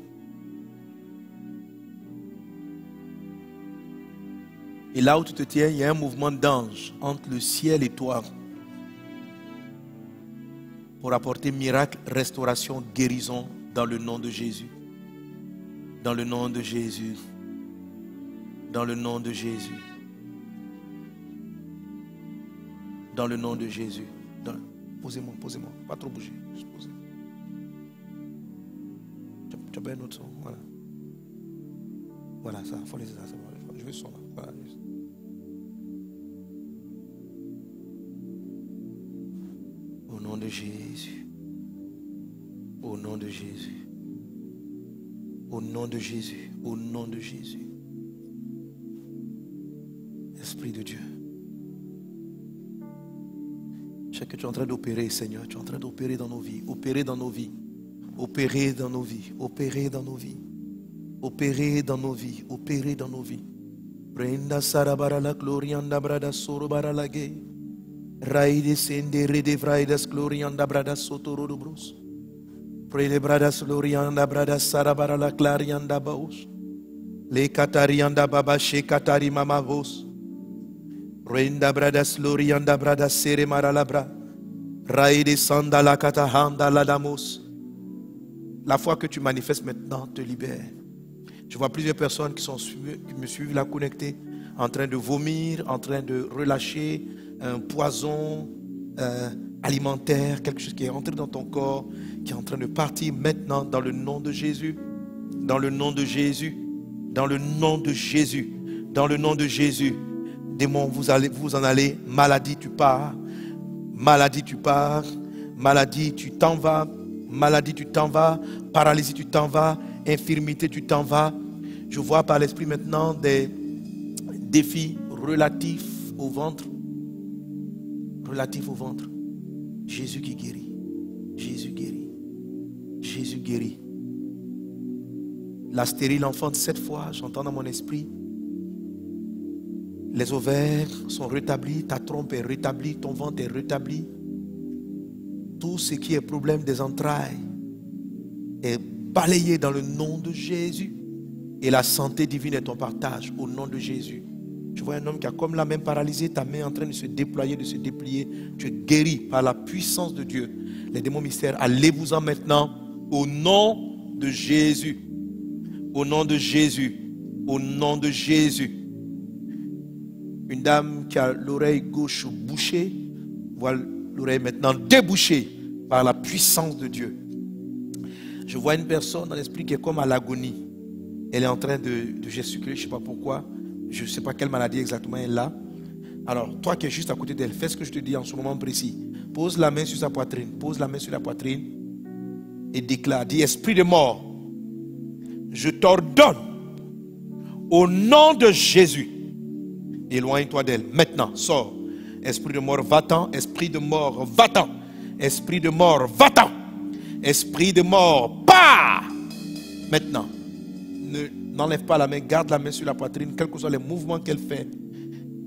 Et là où tu te tiens, il y a un mouvement d'ange entre le ciel et toi pour apporter miracle, restauration, guérison dans le nom de Jésus. Dans le nom de Jésus. Dans le nom de Jésus. Dans le nom de Jésus. Posez-moi, posez-moi. Pas trop bouger. Juste posez. Tu as bien un autre son. Voilà. Voilà, ça. Il faut laisser ça. Je veux ce son là. Voilà. Au nom de Jésus. Au nom de Jésus. Au nom de Jésus. Au nom de Jésus. Esprit de Dieu. Je sais que tu es en train d'opérer, Seigneur. Tu es en train d'opérer dans nos vies. Opérer dans nos vies. Opérer dans nos vies. Opérer dans nos vies. Opérer dans nos vies. Opérer dans nos vies. Brenda sarabara la glorianda brada sorobara la gay. Raide sende rede vraidas glorianda brada sotoro bros. Prede bradas glorianda brada sarabara la clarianda baus. Le katarianda baba she katari mama vos. Renda bradas glorianda brada sere maralabra. Raide sanda la katahanda la damos. La foi que tu manifestes maintenant te libère. Je vois plusieurs personnes qui me suivent là connectées, en train de vomir, en train de relâcher un poison alimentaire, quelque chose qui est entré dans ton corps, qui est en train de partir maintenant dans le nom de Jésus. Dans le nom de Jésus. Dans le nom de Jésus. Dans le nom de Jésus. Démon, vous en allez. Maladie, tu pars. Maladie, tu pars. Maladie, tu t'en vas. Maladie, tu t'en vas. Paralysie, tu t'en vas. Infirmité, tu t'en vas. Je vois par l'esprit maintenant des défis relatifs au ventre. Relatifs au ventre. Jésus qui guérit. Jésus guérit. Jésus guérit. La stérile enfante 7 fois, j'entends dans mon esprit. Les ovaires sont rétablis, ta trompe est rétablie, ton ventre est rétabli. Tout ce qui est problème des entrailles est balayé dans le nom de Jésus. Et la santé divine est ton partage au nom de Jésus. Je vois un homme qui a comme la main paralysée, ta main en train de se déployer, de se déplier. Tu es guéri par la puissance de Dieu. Les démons mystères, allez-vous-en maintenant au nom de Jésus. Au nom de Jésus. Au nom de Jésus. Une dame qui a l'oreille gauche bouchée, voit l'oreille maintenant débouchée par la puissance de Dieu. Je vois une personne dans l'esprit qui est comme à l'agonie. Elle est en train de gesticuler, je ne sais pas pourquoi. Je ne sais pas quelle maladie exactement elle a. Alors, toi qui es juste à côté d'elle, fais ce que je te dis en ce moment précis. Pose la main sur sa poitrine. Pose la main sur la poitrine et déclare. Dis, esprit de mort, je t'ordonne au nom de Jésus. Éloigne-toi d'elle. Maintenant, sors. Esprit de mort, va-t'en. Esprit de mort, va-t'en. Esprit de mort, va-t'en. Esprit de mort, pars. Maintenant, n'enlève pas la main, garde la main sur la poitrine, quels que soient les mouvements qu'elle fait,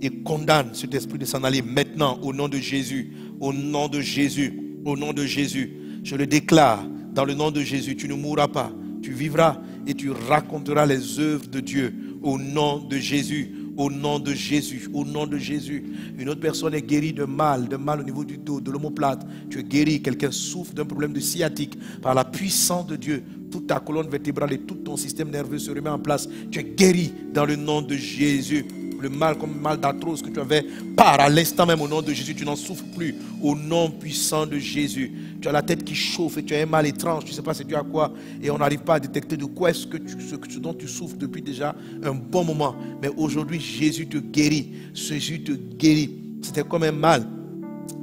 et condamne cet esprit de s'en aller maintenant au nom de Jésus. Au nom de Jésus. Au nom de Jésus. Je le déclare dans le nom de Jésus. Tu ne mourras pas. Tu vivras et tu raconteras les œuvres de Dieu. Au nom de Jésus. Au nom de Jésus, au nom de Jésus. Une autre personne est guérie de mal au niveau du dos, de l'omoplate. Tu es guéri. Quelqu'un souffre d'un problème de sciatique. Par la puissance de Dieu, toute ta colonne vertébrale et tout ton système nerveux se remet en place. Tu es guéri dans le nom de Jésus. Le mal comme le mal d'arthrose que tu avais, part à l'instant même au nom de Jésus. Tu n'en souffres plus au nom puissant de Jésus. Tu as la tête qui chauffe et tu as un mal étrange. Tu ne sais pas c'est dû à quoi. Et on n'arrive pas à détecter de quoi est-ce que ce dont tu souffres depuis déjà un bon moment. Mais aujourd'hui, Jésus te guérit. Jésus te guérit. C'était comme un mal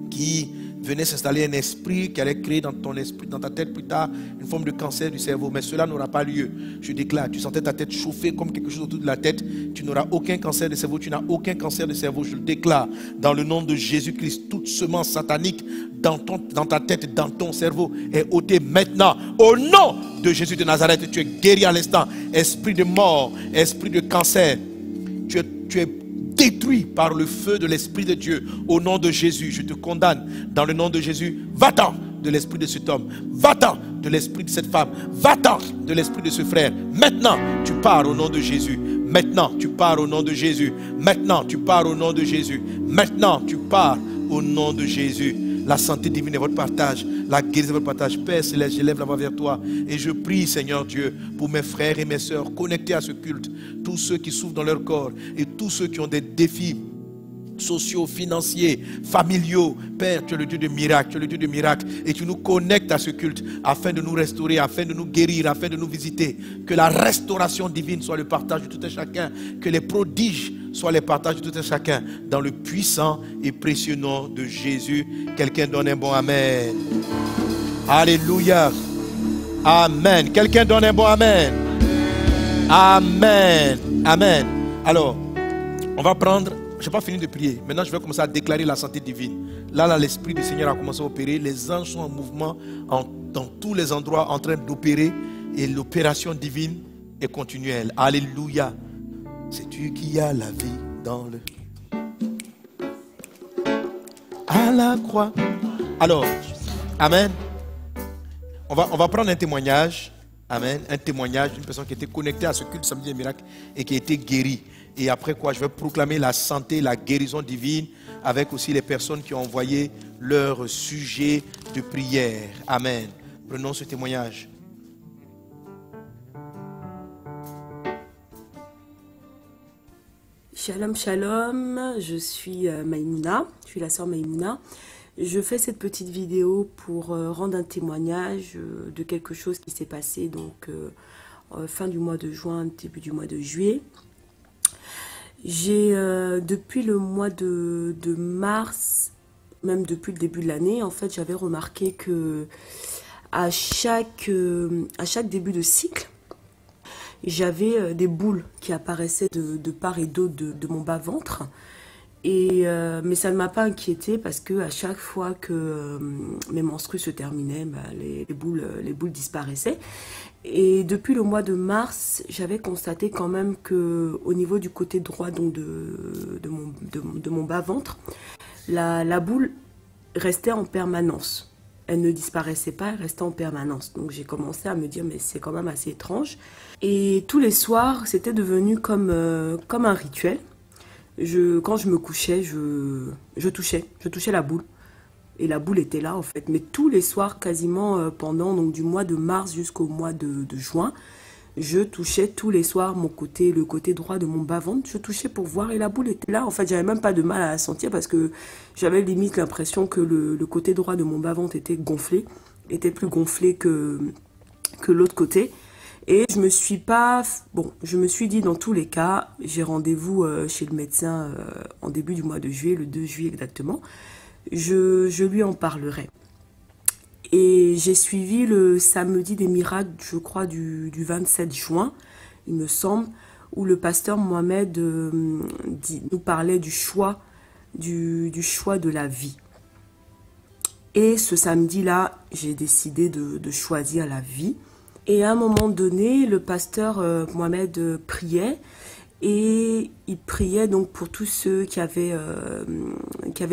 qui venait s'installer, un esprit qui allait créer dans ton esprit, dans ta tête plus tard, une forme de cancer du cerveau. Mais cela n'aura pas lieu. Je déclare, tu sentais ta tête chauffer comme quelque chose autour de la tête. Tu n'auras aucun cancer de cerveau. Tu n'as aucun cancer de cerveau. Je le déclare dans le nom de Jésus-Christ. Toute semence satanique dans ta tête, dans ton cerveau est ôtée maintenant. Au nom de Jésus de Nazareth, tu es guéri à l'instant. Esprit de mort, esprit de cancer, tu es détruit par le feu de l'Esprit de Dieu. Au nom de Jésus, je te condamne. Dans le nom de Jésus, va-t'en de l'esprit de cet homme. Va-t'en de l'esprit de cette femme. Va-t'en de l'esprit de ce frère. Maintenant, tu pars au nom de Jésus. Maintenant, tu pars au nom de Jésus. Maintenant, tu pars au nom de Jésus. Maintenant, tu pars au nom de Jésus. La santé divine est votre partage. La guérison est votre partage. Père Céleste, je lève la voix vers toi. Et je prie, Seigneur Dieu, pour mes frères et mes sœurs connectés à ce culte. Tous ceux qui souffrent dans leur corps. Et tous ceux qui ont des défis sociaux, financiers, familiaux. Père, tu es le Dieu de miracles. Tu es le Dieu de miracles. Et tu nous connectes à ce culte afin de nous restaurer, afin de nous guérir, afin de nous visiter. Que la restauration divine soit le partage de tout un chacun. Que les prodiges soient les partages de tout un chacun. Dans le puissant et précieux nom de Jésus. Quelqu'un donne un bon amen. Alléluia. Amen. Quelqu'un donne un bon amen. Amen. Amen. Alors, on va prendre... Je n'ai pas fini de prier. Maintenant, je vais commencer à déclarer la santé divine. Là, l'Esprit du Seigneur a commencé à opérer. Les anges sont en mouvement dans tous les endroits en train d'opérer. Et l'opération divine est continuelle. Alléluia. C'est tu qui as la vie dans le... À la croix. Alors, amen. On va prendre un témoignage. Amen. Un témoignage d'une personne qui était connectée à ce culte samedi des miracles et qui a été guérie. Et après quoi, je vais proclamer la santé, la guérison divine avec aussi les personnes qui ont envoyé leur sujet de prière. Amen. Prenons ce témoignage. Shalom, shalom. Je suis Maïmouna. Je suis la sœur Maïmouna. Je fais cette petite vidéo pour rendre un témoignage de quelque chose qui s'est passé donc fin du mois de juin, début du mois de juillet. J'ai depuis le mois de mars, même depuis le début de l'année, en fait, j'avais remarqué que à chaque début de cycle, j'avais des boules qui apparaissaient de part et d'autre de mon bas-ventre. Mais ça ne m'a pas inquiétée parce que à chaque fois que mes menstrues se terminaient, les boules disparaissaient. Et depuis le mois de mars, j'avais constaté quand même que au niveau du côté droit donc de mon bas-ventre, la boule restait en permanence. Elle ne disparaissait pas, elle restait en permanence. Donc j'ai commencé à me dire mais c'est quand même assez étrange. Et tous les soirs, c'était devenu comme un rituel. Quand je me couchais, je touchais la boule. Et la boule était là en fait. Mais tous les soirs, quasiment pendant donc, du mois de mars jusqu'au mois de juin, je touchais tous les soirs le côté droit de mon bas-ventre. Je touchais pour voir et la boule était là. En fait, j'avais même pas de mal à la sentir parce que j'avais limite l'impression que le côté droit de mon bas-ventre était plus gonflé que l'autre côté. Et je me suis dit dans tous les cas, j'ai rendez-vous chez le médecin en début du mois de juillet, le 2 juillet exactement. Je lui en parlerai. Et j'ai suivi le samedi des miracles, je crois, du 27 juin, il me semble, où le pasteur Mohamed nous parlait du choix de la vie. Et ce samedi-là, j'ai décidé de choisir la vie. Et à un moment donné, le pasteur Mohamed priait. Et il priait donc pour tous ceux qui avaient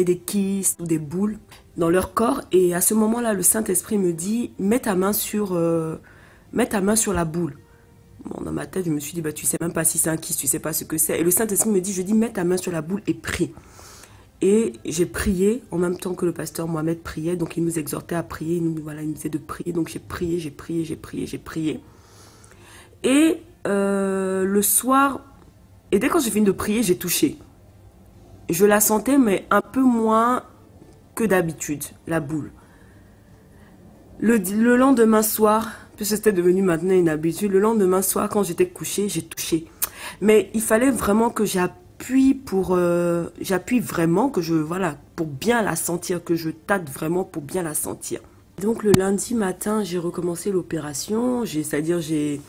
des kystes ou des boules dans leur corps. Et à ce moment-là, le Saint-Esprit me dit « Mets ta main sur la boule ». Bon, dans ma tête, je me suis dit, bah, tu sais même pas si c'est un kyste, tu sais pas ce que c'est. Et le Saint-Esprit me dit, je dis, mets ta main sur la boule et prie. Et j'ai prié en même temps que le pasteur Mohamed priait. Donc, il nous exhortait à prier. Il nous disait de prier. Donc, j'ai prié. Et le soir, et dès que j'ai fini de prier, j'ai touché. Je la sentais, mais un peu moins que d'habitude, la boule. Le lendemain soir, puisque c'était devenu maintenant une habitude, le lendemain soir, quand j'étais couchée, j'ai touché. Mais il fallait vraiment que j'appuie vraiment, pour bien la sentir, que je tâte vraiment pour bien la sentir. Donc le lundi matin, j'ai recommencé l'opération, c'est-à-dire j'ai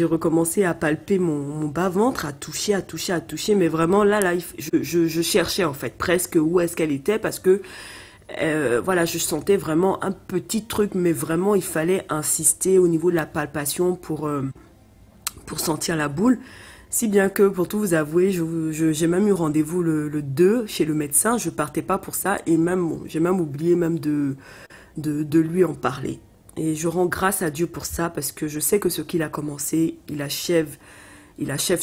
recommencé à palper mon bas-ventre, à toucher, mais vraiment là je cherchais en fait presque où est-ce qu'elle était, parce que je sentais vraiment un petit truc, mais vraiment il fallait insister au niveau de la palpation pour sentir la boule. Si bien que, pour tout vous avouer, j'ai même eu rendez-vous le 2 chez le médecin. Je partais pas pour ça, et j'ai même oublié même de lui en parler. Et je rends grâce à Dieu pour ça, parce que je sais que ce qu'il a commencé, il achève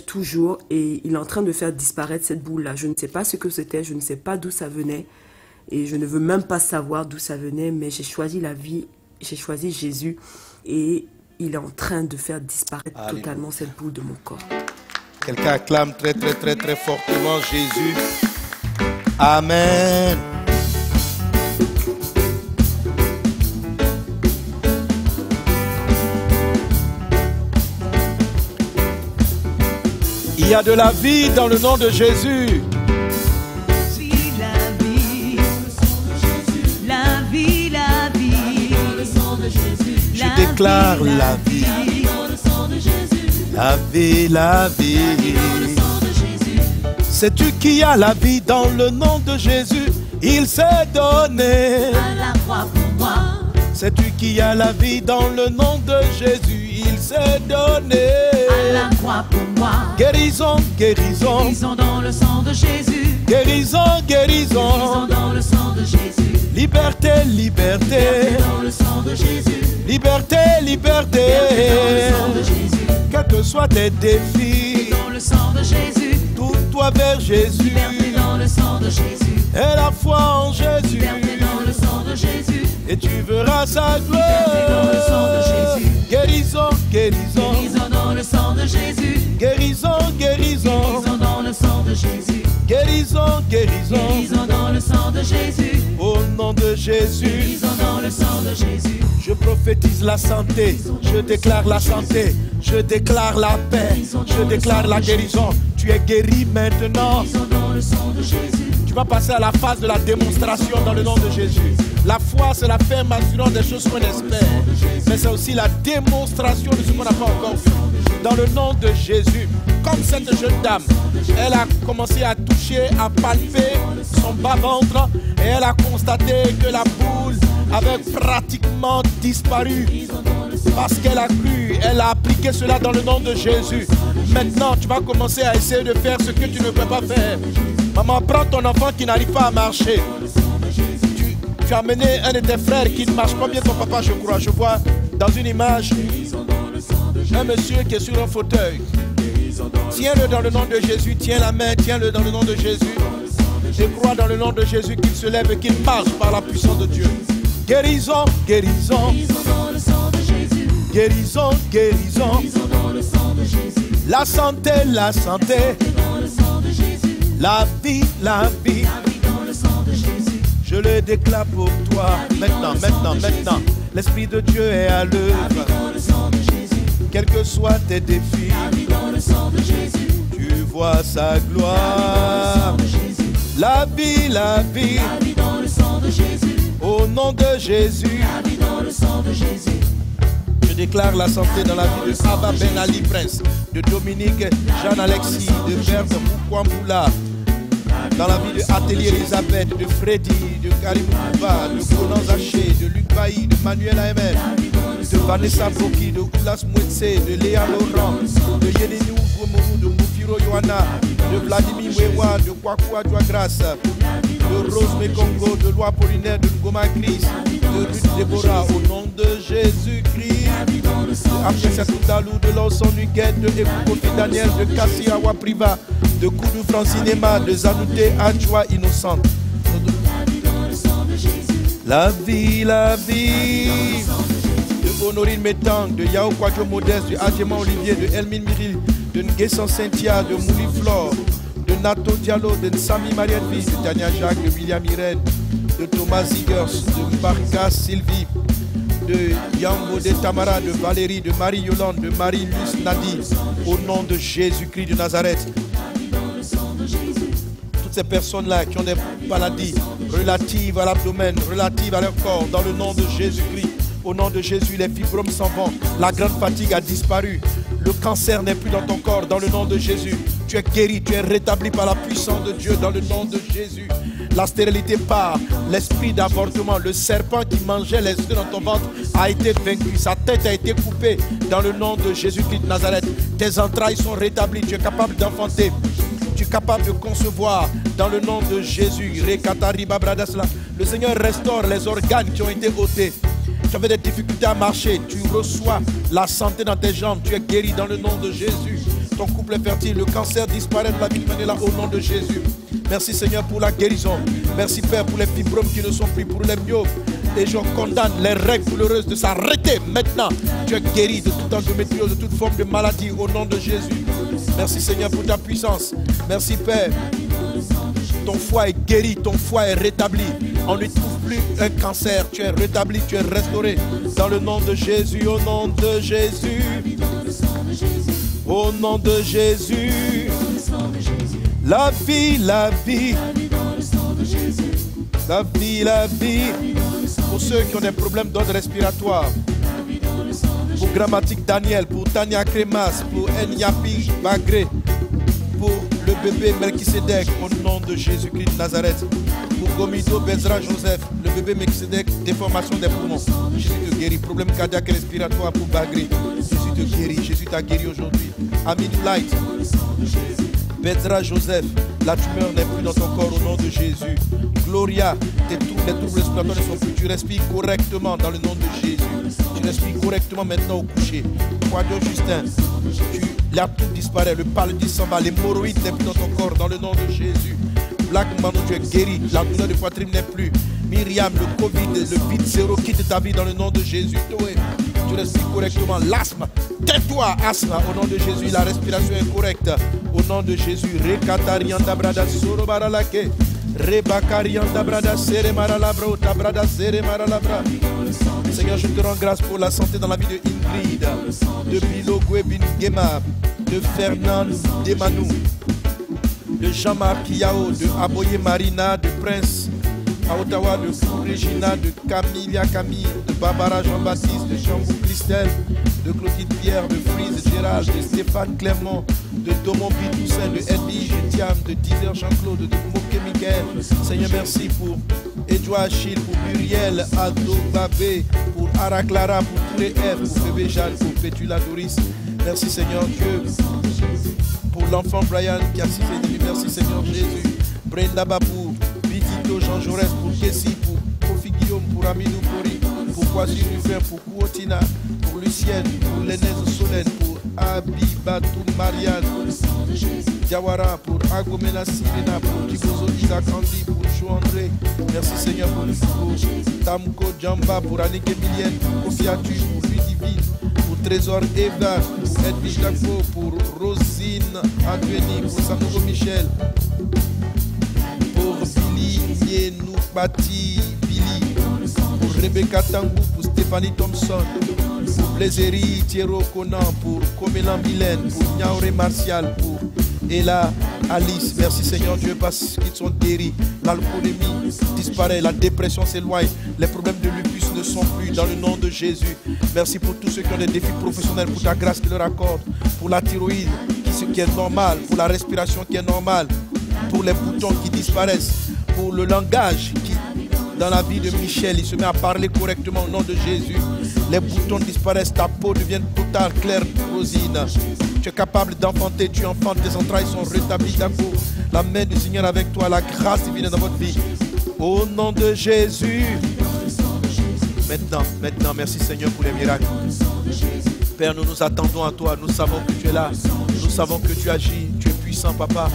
toujours, et il est en train de faire disparaître cette boule-là. Je ne sais pas ce que c'était, je ne sais pas d'où ça venait, et je ne veux même pas savoir d'où ça venait, mais j'ai choisi la vie, j'ai choisi Jésus, et il est en train de faire disparaître totalement cette boule de mon corps. Quelqu'un acclame très très très très fortement Jésus. Amen. Il y a de la vie dans le nom de Jésus. Je déclare la vie. La vie. Sais-tu qu'il y a la vie dans le nom de Jésus? Il s'est donné à la croix pour moi. Sais-tu qu'il y a la vie dans le nom de Jésus? Il s'est donné à la croix pour moi. Guérison, guérison. Guérison dans le sang de Jésus. Guérison, guérison. Guérison dans le sang de Jésus. Liberté, liberté. Liberté dans le sang de Jésus. Liberté, liberté. Liberté dans le sang de Jésus. Quels que soient tes défis, dans le sang de Jésus. Tourne-toi vers Jésus. Liberté dans le sang de Jésus. Et la foi en Jésus. Liberté dans le sang de Jésus. Et tu verras sa gloire. Liberté dans le sang de Jésus. Guérison, guérison. Guérison dans le sang de Jésus. Guérison, guérison. Guérison dans le sang de Jésus. Guérison, guérison. Guérison dans le sang de Jésus. Au nom de Jésus. Guérison dans le sang de Jésus. Je prophétise la santé, je déclare la santé, je déclare la paix, je déclare la guérison. Tu es guéri maintenant. Tu vas passer à la phase de la démonstration dans le nom de Jésus. La foi, c'est la ferme assurance des choses qu'on espère, mais c'est aussi la démonstration de ce qu'on n'a pas encore vu. Dans le nom de Jésus, comme cette jeune dame, elle a commencé à toucher, à palper son bas-ventre, et elle a constaté que la boule avait pratiquement disparu. Parce qu'elle a cru, elle a appliqué cela dans le nom de Jésus. Maintenant, tu vas commencer à essayer de faire ce que tu ne peux pas faire. Maman, prends ton enfant qui n'arrive pas à marcher. Tu as amené un de tes frères qui ne marche pas bien, ton papa, je crois. Je vois dans une image un monsieur qui est sur un fauteuil. Tiens-le dans le nom de Jésus, tiens la main, tiens-le dans le nom de Jésus. Je crois dans le nom de Jésus qu'il se lève et qu'il marche par la puissance de Dieu. Guérison, guérison. Guérison, guérison. La santé, la santé. La vie, la vie. Je le déclare pour toi. Maintenant, maintenant, maintenant. L'Esprit de Dieu est à l'œuvre. Quels que soient tes défis, tu vois sa gloire. La vie, la vie. Au nom de Jésus. Je déclare la santé dans la vie de Abba Ben Ali Prince, de Dominique Jean-Alexis, de Berthe Moukwamboula, dans la vie de Atelier Elisabeth, de Freddy, de Karim Mouba, de Conan Zaché, de Luc Bailly, de Manuel AML, de Vanessa Boki, de Oulas Mouetse, de Léa Laurent, de Yelinou Goumou, de Moufiro Yohana, de Vladimir Wewa, de Kwakwa Douagrasse, de Rose Mekongo, de Loi Apollinaire, de Ngoma Chris, de Ruth Déborah, au nom de Jésus-Christ. Après cette Dalou, de Lawson Nuguet, de Ekokofi Daniel, de Kassi Awa Priva, de Koudou Francinema, de Zanouté Adjoa Innocente. La vie, de Honorine Métang, de Yao Kwadjo Modeste, de Adjeman Olivier, de Elmine Miril, de Nguessan Cynthia, de Mouli Flore, de Nato Diallo, de Sami Mariette Vie, de Tania Jacques, de William Irène, de Thomas Ziggers, de Mbarka Sylvie, de Yambo de Tamara, de Valérie, de Marie-Yolande, de Marie-Luce Nadi, au nom de Jésus-Christ de Nazareth. Toutes ces personnes-là qui ont des maladies relatives à l'abdomen, relatives à leur corps, dans le nom de Jésus-Christ. Au nom de Jésus, les fibromes s'en vont, la grande fatigue a disparu, le cancer n'est plus dans ton corps, dans le nom de Jésus. Tu es guéri, tu es rétabli par la puissance de Dieu, dans le nom de Jésus. La stérilité part, l'esprit d'avortement, le serpent qui mangeait les œufs dans ton ventre a été vaincu, sa tête a été coupée, dans le nom de Jésus-Christ de Nazareth. Tes entrailles sont rétablies, tu es capable d'enfanter, tu es capable de concevoir, dans le nom de Jésus. Le Seigneur restaure les organes qui ont été ôtés. Tu avais des difficultés à marcher, tu reçois la santé dans tes jambes, tu es guéri dans le nom de Jésus. Ton couple est fertile, le cancer disparaît de la vie de là au nom de Jésus. Merci Seigneur pour la guérison. Merci Père pour les fibromes qui ne sont plus, pour les myopes. Et je condamne les règles douloureuses de s'arrêter maintenant. Tu es guéri de toute endométriose, de toute forme de maladie au nom de Jésus. Merci Seigneur pour ta puissance. Merci Père. Ton foie est guéri, ton foie est rétabli. On ne trouve plus un cancer. Tu es rétabli, tu es restauré. Dans le nom de Jésus, au nom de Jésus. Au nom de Jésus. La vie, la vie. La vie, la vie. Pour ceux qui ont des problèmes d'ordre respiratoire. Pour Grammatique Daniel, pour Tania Crémas, pour Enyapi Bagré, pour le bébé Melchisedec, au nom de Jésus-Christ de Nazareth. Pour Gomido Bezra Joseph, le bébé Melchisedec, déformation des poumons. Jésus te guérit. Problème cardiaque et respiratoire pour Bagré. Jésus te guérit. Jésus t'a guéri aujourd'hui. Amidou Light, Bezra Joseph, la tumeur n'est plus dans ton corps au nom de Jésus. Gloria, les troubles respiratoires ne sont plus. Tu respires correctement dans le nom de Jésus. Tu respires correctement maintenant au coucher. Quadio Justin, la toux disparaît, le paludisme s'en va, l'hémorroïde n'est plus dans ton corps dans le nom de Jésus. Black Mano, tu es guéri, la douleur de poitrine n'est plus. Myriam, le Covid, le vide zéro quitte ta vie dans le nom de Jésus. Toé, tu respires correctement. L'asthme, tais-toi, asthme, au nom de Jésus, la respiration est correcte. Au nom de Jésus, Rekatarianda Brada Soro Baralake, Rebakarianda Brada Sere Maralabra, Tabrada Sere Maralabra. Seigneur, je te rends grâce pour la santé dans la vie de Ingrid, de Bilo Gwebingema, de Fernand Demanou, de Jean-Marc Yao, de Aboye Marina, de Prince à Ottawa, de Regina, de Camilla Camille, de Barbara Jean-Baptiste, de Jean-Bou Christelle, de Clotilde Pierre, de Frise Gérald, de Stéphane Clermont, de Domon Toussaint, de Edwige Thiam, de Dizer Jean-Claude, de Moké Michael. Seigneur, merci pour Edouard Achille, pour Muriel Aldo Babé, pour Ara Clara, pour tous les F, pour bébé Jeanne, pour Pétula Doris. Merci Seigneur Dieu pour l'enfant Brian qui a 6 ans et demi. Merci Seigneur Jésus. Brenda Babou, Bitito Jean Jaurès, pour Kessie, pour Kofi Guillaume, pour Amidou Kori, pour Kwasi Ruffin, pour Kouotina, pour Lucienne, pour Lénèse Solène, pour Abibatou Marianne, Diawara, pour Agomena Sirena, pour Kibozo Isaac Andy, pour Chou André. Merci Seigneur pour Tamko Djamba, pour Annick Emilienne, pour Kofi Atu, pour Ludivine, pour Trésor Eva, pour Edwige Dako, pour Rosine Adweni, pour Sanogo Michel, pour Billy Nienou Bati Billy, pour Rebecca Tangou, pour Stéphanie Thompson, pour Blaiséry Thierry Conan, pour Comélan Mylène, pour Niaoré Martial, pour Ella Alice. Merci Seigneur Dieu parce qu'ils sont guéris. L'alcoolémie disparaît, la dépression s'éloigne, les problèmes de lupus ne sont plus dans le nom de Jésus. Merci pour tous ceux qui ont des défis professionnels, pour ta grâce qui leur accorde, pour la thyroïde qui est normale, pour la respiration qui est normale, pour les boutons qui disparaissent, pour le langage qui, dans la vie de Michel, il se met à parler correctement au nom de Jésus. Les boutons disparaissent, ta peau devient totale, claire, rosine. Tu es capable d'enfanter, tu enfantes, tes entrailles sont rétablies d'amour. La main du Seigneur avec toi, la grâce divine est dans votre vie. Au nom de Jésus. Maintenant, merci Seigneur pour les miracles. Père, nous nous attendons à toi. Nous savons que tu es là. Nous savons que tu agis. Tu es puissant, Papa.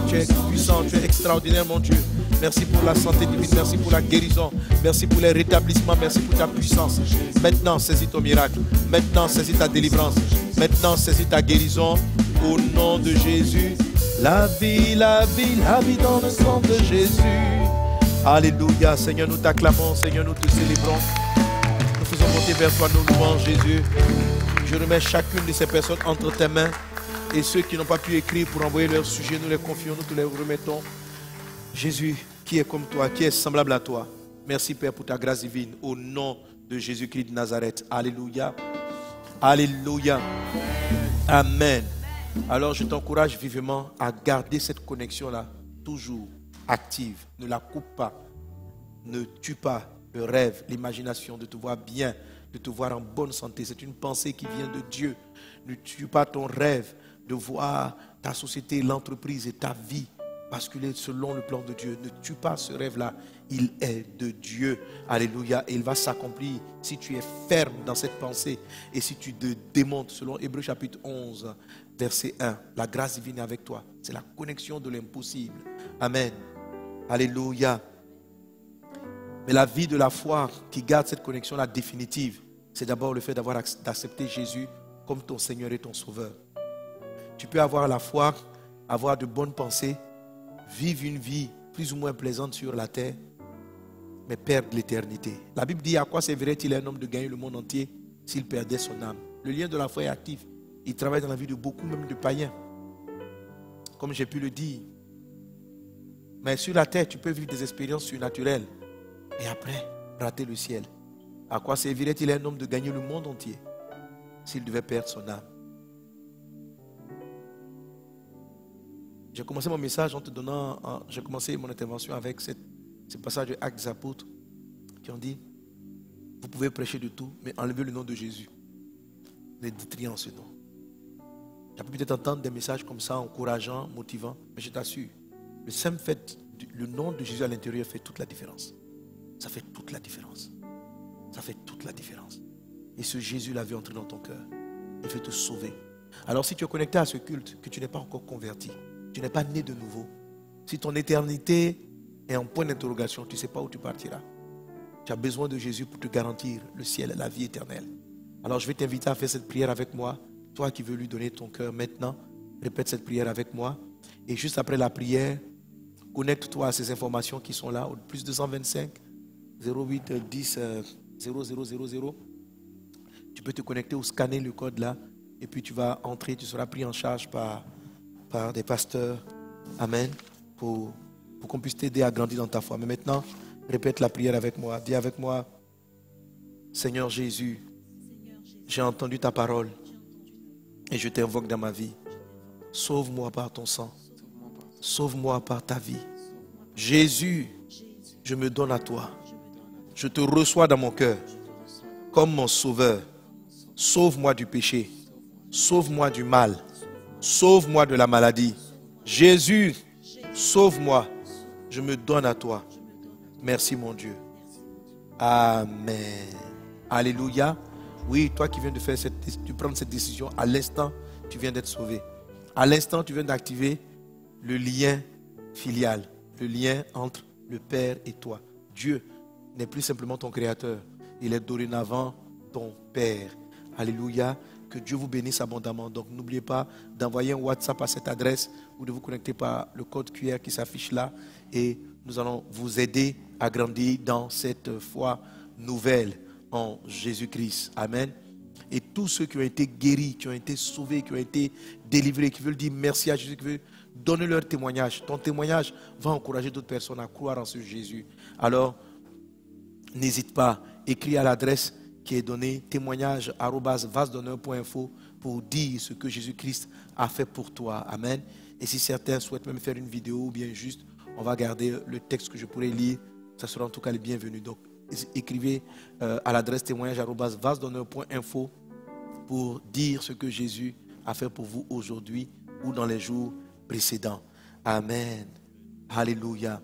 Tu es puissant, tu es extraordinaire, mon Dieu. Merci pour la santé divine. Merci pour la guérison. Merci pour les rétablissements. Merci pour ta puissance. Maintenant, saisis ton miracle. Maintenant, saisis ta délivrance. Maintenant, saisis ta guérison. Au nom de Jésus. La vie dans le sang de Jésus. Alléluia. Seigneur, nous t'acclamons. Seigneur, nous te célébrons. Nous faisons monter vers toi nos louanges, Jésus. Je remets chacune de ces personnes entre tes mains. Et ceux qui n'ont pas pu écrire pour envoyer leur sujet, nous les confions, nous te les remettons. Jésus, qui est comme toi, qui est semblable à toi. Merci Père pour ta grâce divine. Au nom de Jésus-Christ de Nazareth. Alléluia. Alléluia. Amen. Alors je t'encourage vivement à garder cette connexion-là toujours active. Ne la coupe pas. Ne tue pas le rêve, l'imagination de te voir bien, de te voir en bonne santé. C'est une pensée qui vient de Dieu. Ne tue pas ton rêve de voir ta société, l'entreprise et ta vie basculer selon le plan de Dieu. Ne tue pas ce rêve-là. Il est de Dieu. Alléluia. Et il va s'accomplir si tu es ferme dans cette pensée et si tu te démontes selon Hébreux chapitre 11, verset 1. La grâce divine est avec toi. C'est la connexion de l'impossible. Amen. Alléluia. Mais la vie de la foi qui garde cette connexion-là définitive, c'est d'abord le fait d'accepter Jésus comme ton Seigneur et ton Sauveur. Tu peux avoir la foi, avoir de bonnes pensées, vivre une vie plus ou moins plaisante sur la terre, mais perdre l'éternité. La Bible dit: à quoi servirait-il à un homme de gagner le monde entier s'il perdait son âme? Le lien de la foi est actif. Il travaille dans la vie de beaucoup, même de païens. Comme j'ai pu le dire. Mais sur la terre, tu peux vivre des expériences surnaturelles et après rater le ciel. À quoi servirait-il à un homme de gagner le monde entier s'il devait perdre son âme? J'ai commencé mon message en te donnant, j'ai commencé mon intervention avec ce passage de Actes des Apôtres qui ont dit: vous pouvez prêcher de tout, mais enlevez le nom de Jésus. Ne dites rien en ce nom. Tu as peut-être entendre des messages comme ça, encourageants, motivants, mais je t'assure, le simple fait, le nom de Jésus à l'intérieur fait toute la différence. Ça fait toute la différence. Ça fait toute la différence. Et ce Jésus-là veut entrer dans ton cœur. Il veut te sauver. Alors si tu es connecté à ce culte, que tu n'es pas encore converti, tu n'es pas né de nouveau, si ton éternité est en point d'interrogation, tu ne sais pas où tu partiras. Tu as besoin de Jésus pour te garantir le ciel et la vie éternelle. Alors je vais t'inviter à faire cette prière avec moi. Toi qui veux lui donner ton cœur maintenant, répète cette prière avec moi. Et juste après la prière, connecte-toi à ces informations qui sont là, au plus 225 08 10 0000. Tu peux te connecter ou scanner le code là. Et puis tu vas entrer, tu seras pris en charge par des pasteurs. Amen. Pour qu'on puisse t'aider à grandir dans ta foi. Mais maintenant, répète la prière avec moi. Dis avec moi: Seigneur Jésus, j'ai entendu ta parole et je t'invoque dans ma vie. Sauve-moi par ton sang. Sauve-moi par ta vie. Jésus, je me donne à toi. Je te reçois dans mon cœur comme mon sauveur. Sauve-moi du péché. Sauve-moi du mal. Sauve-moi de la maladie. Jésus, sauve-moi. Je me donne à toi. Merci mon Dieu. Amen. Alléluia. Oui, toi qui viens de faire tu prends cette décision, à l'instant, tu viens d'être sauvé. À l'instant, tu viens d'activer le lien filial, le lien entre le Père et toi. Dieu n'est plus simplement ton créateur. Il est dorénavant ton Père. Alléluia. Que Dieu vous bénisse abondamment. Donc n'oubliez pas d'envoyer un WhatsApp à cette adresse ou de vous connecter par le code QR qui s'affiche là. Et nous allons vous aider à grandir dans cette foi nouvelle en Jésus-Christ. Amen. Et tous ceux qui ont été guéris, qui ont été sauvés, qui ont été délivrés, qui veulent dire merci à Jésus, qui veulent donner leur témoignage. Ton témoignage va encourager d'autres personnes à croire en ce Jésus. Alors, n'hésite pas, écris à l'adresse qui est donnée, témoignage@vasedonneur.info pour dire ce que Jésus-Christ a fait pour toi. Amen. Et si certains souhaitent même faire une vidéo ou bien juste, on va garder le texte que je pourrais lire. Ça sera en tout cas les bienvenus. Donc, écrivez à l'adresse témoignage@vasedonneur.info pour dire ce que Jésus a fait pour vous aujourd'hui ou dans les jours précédents. Amen. Alléluia.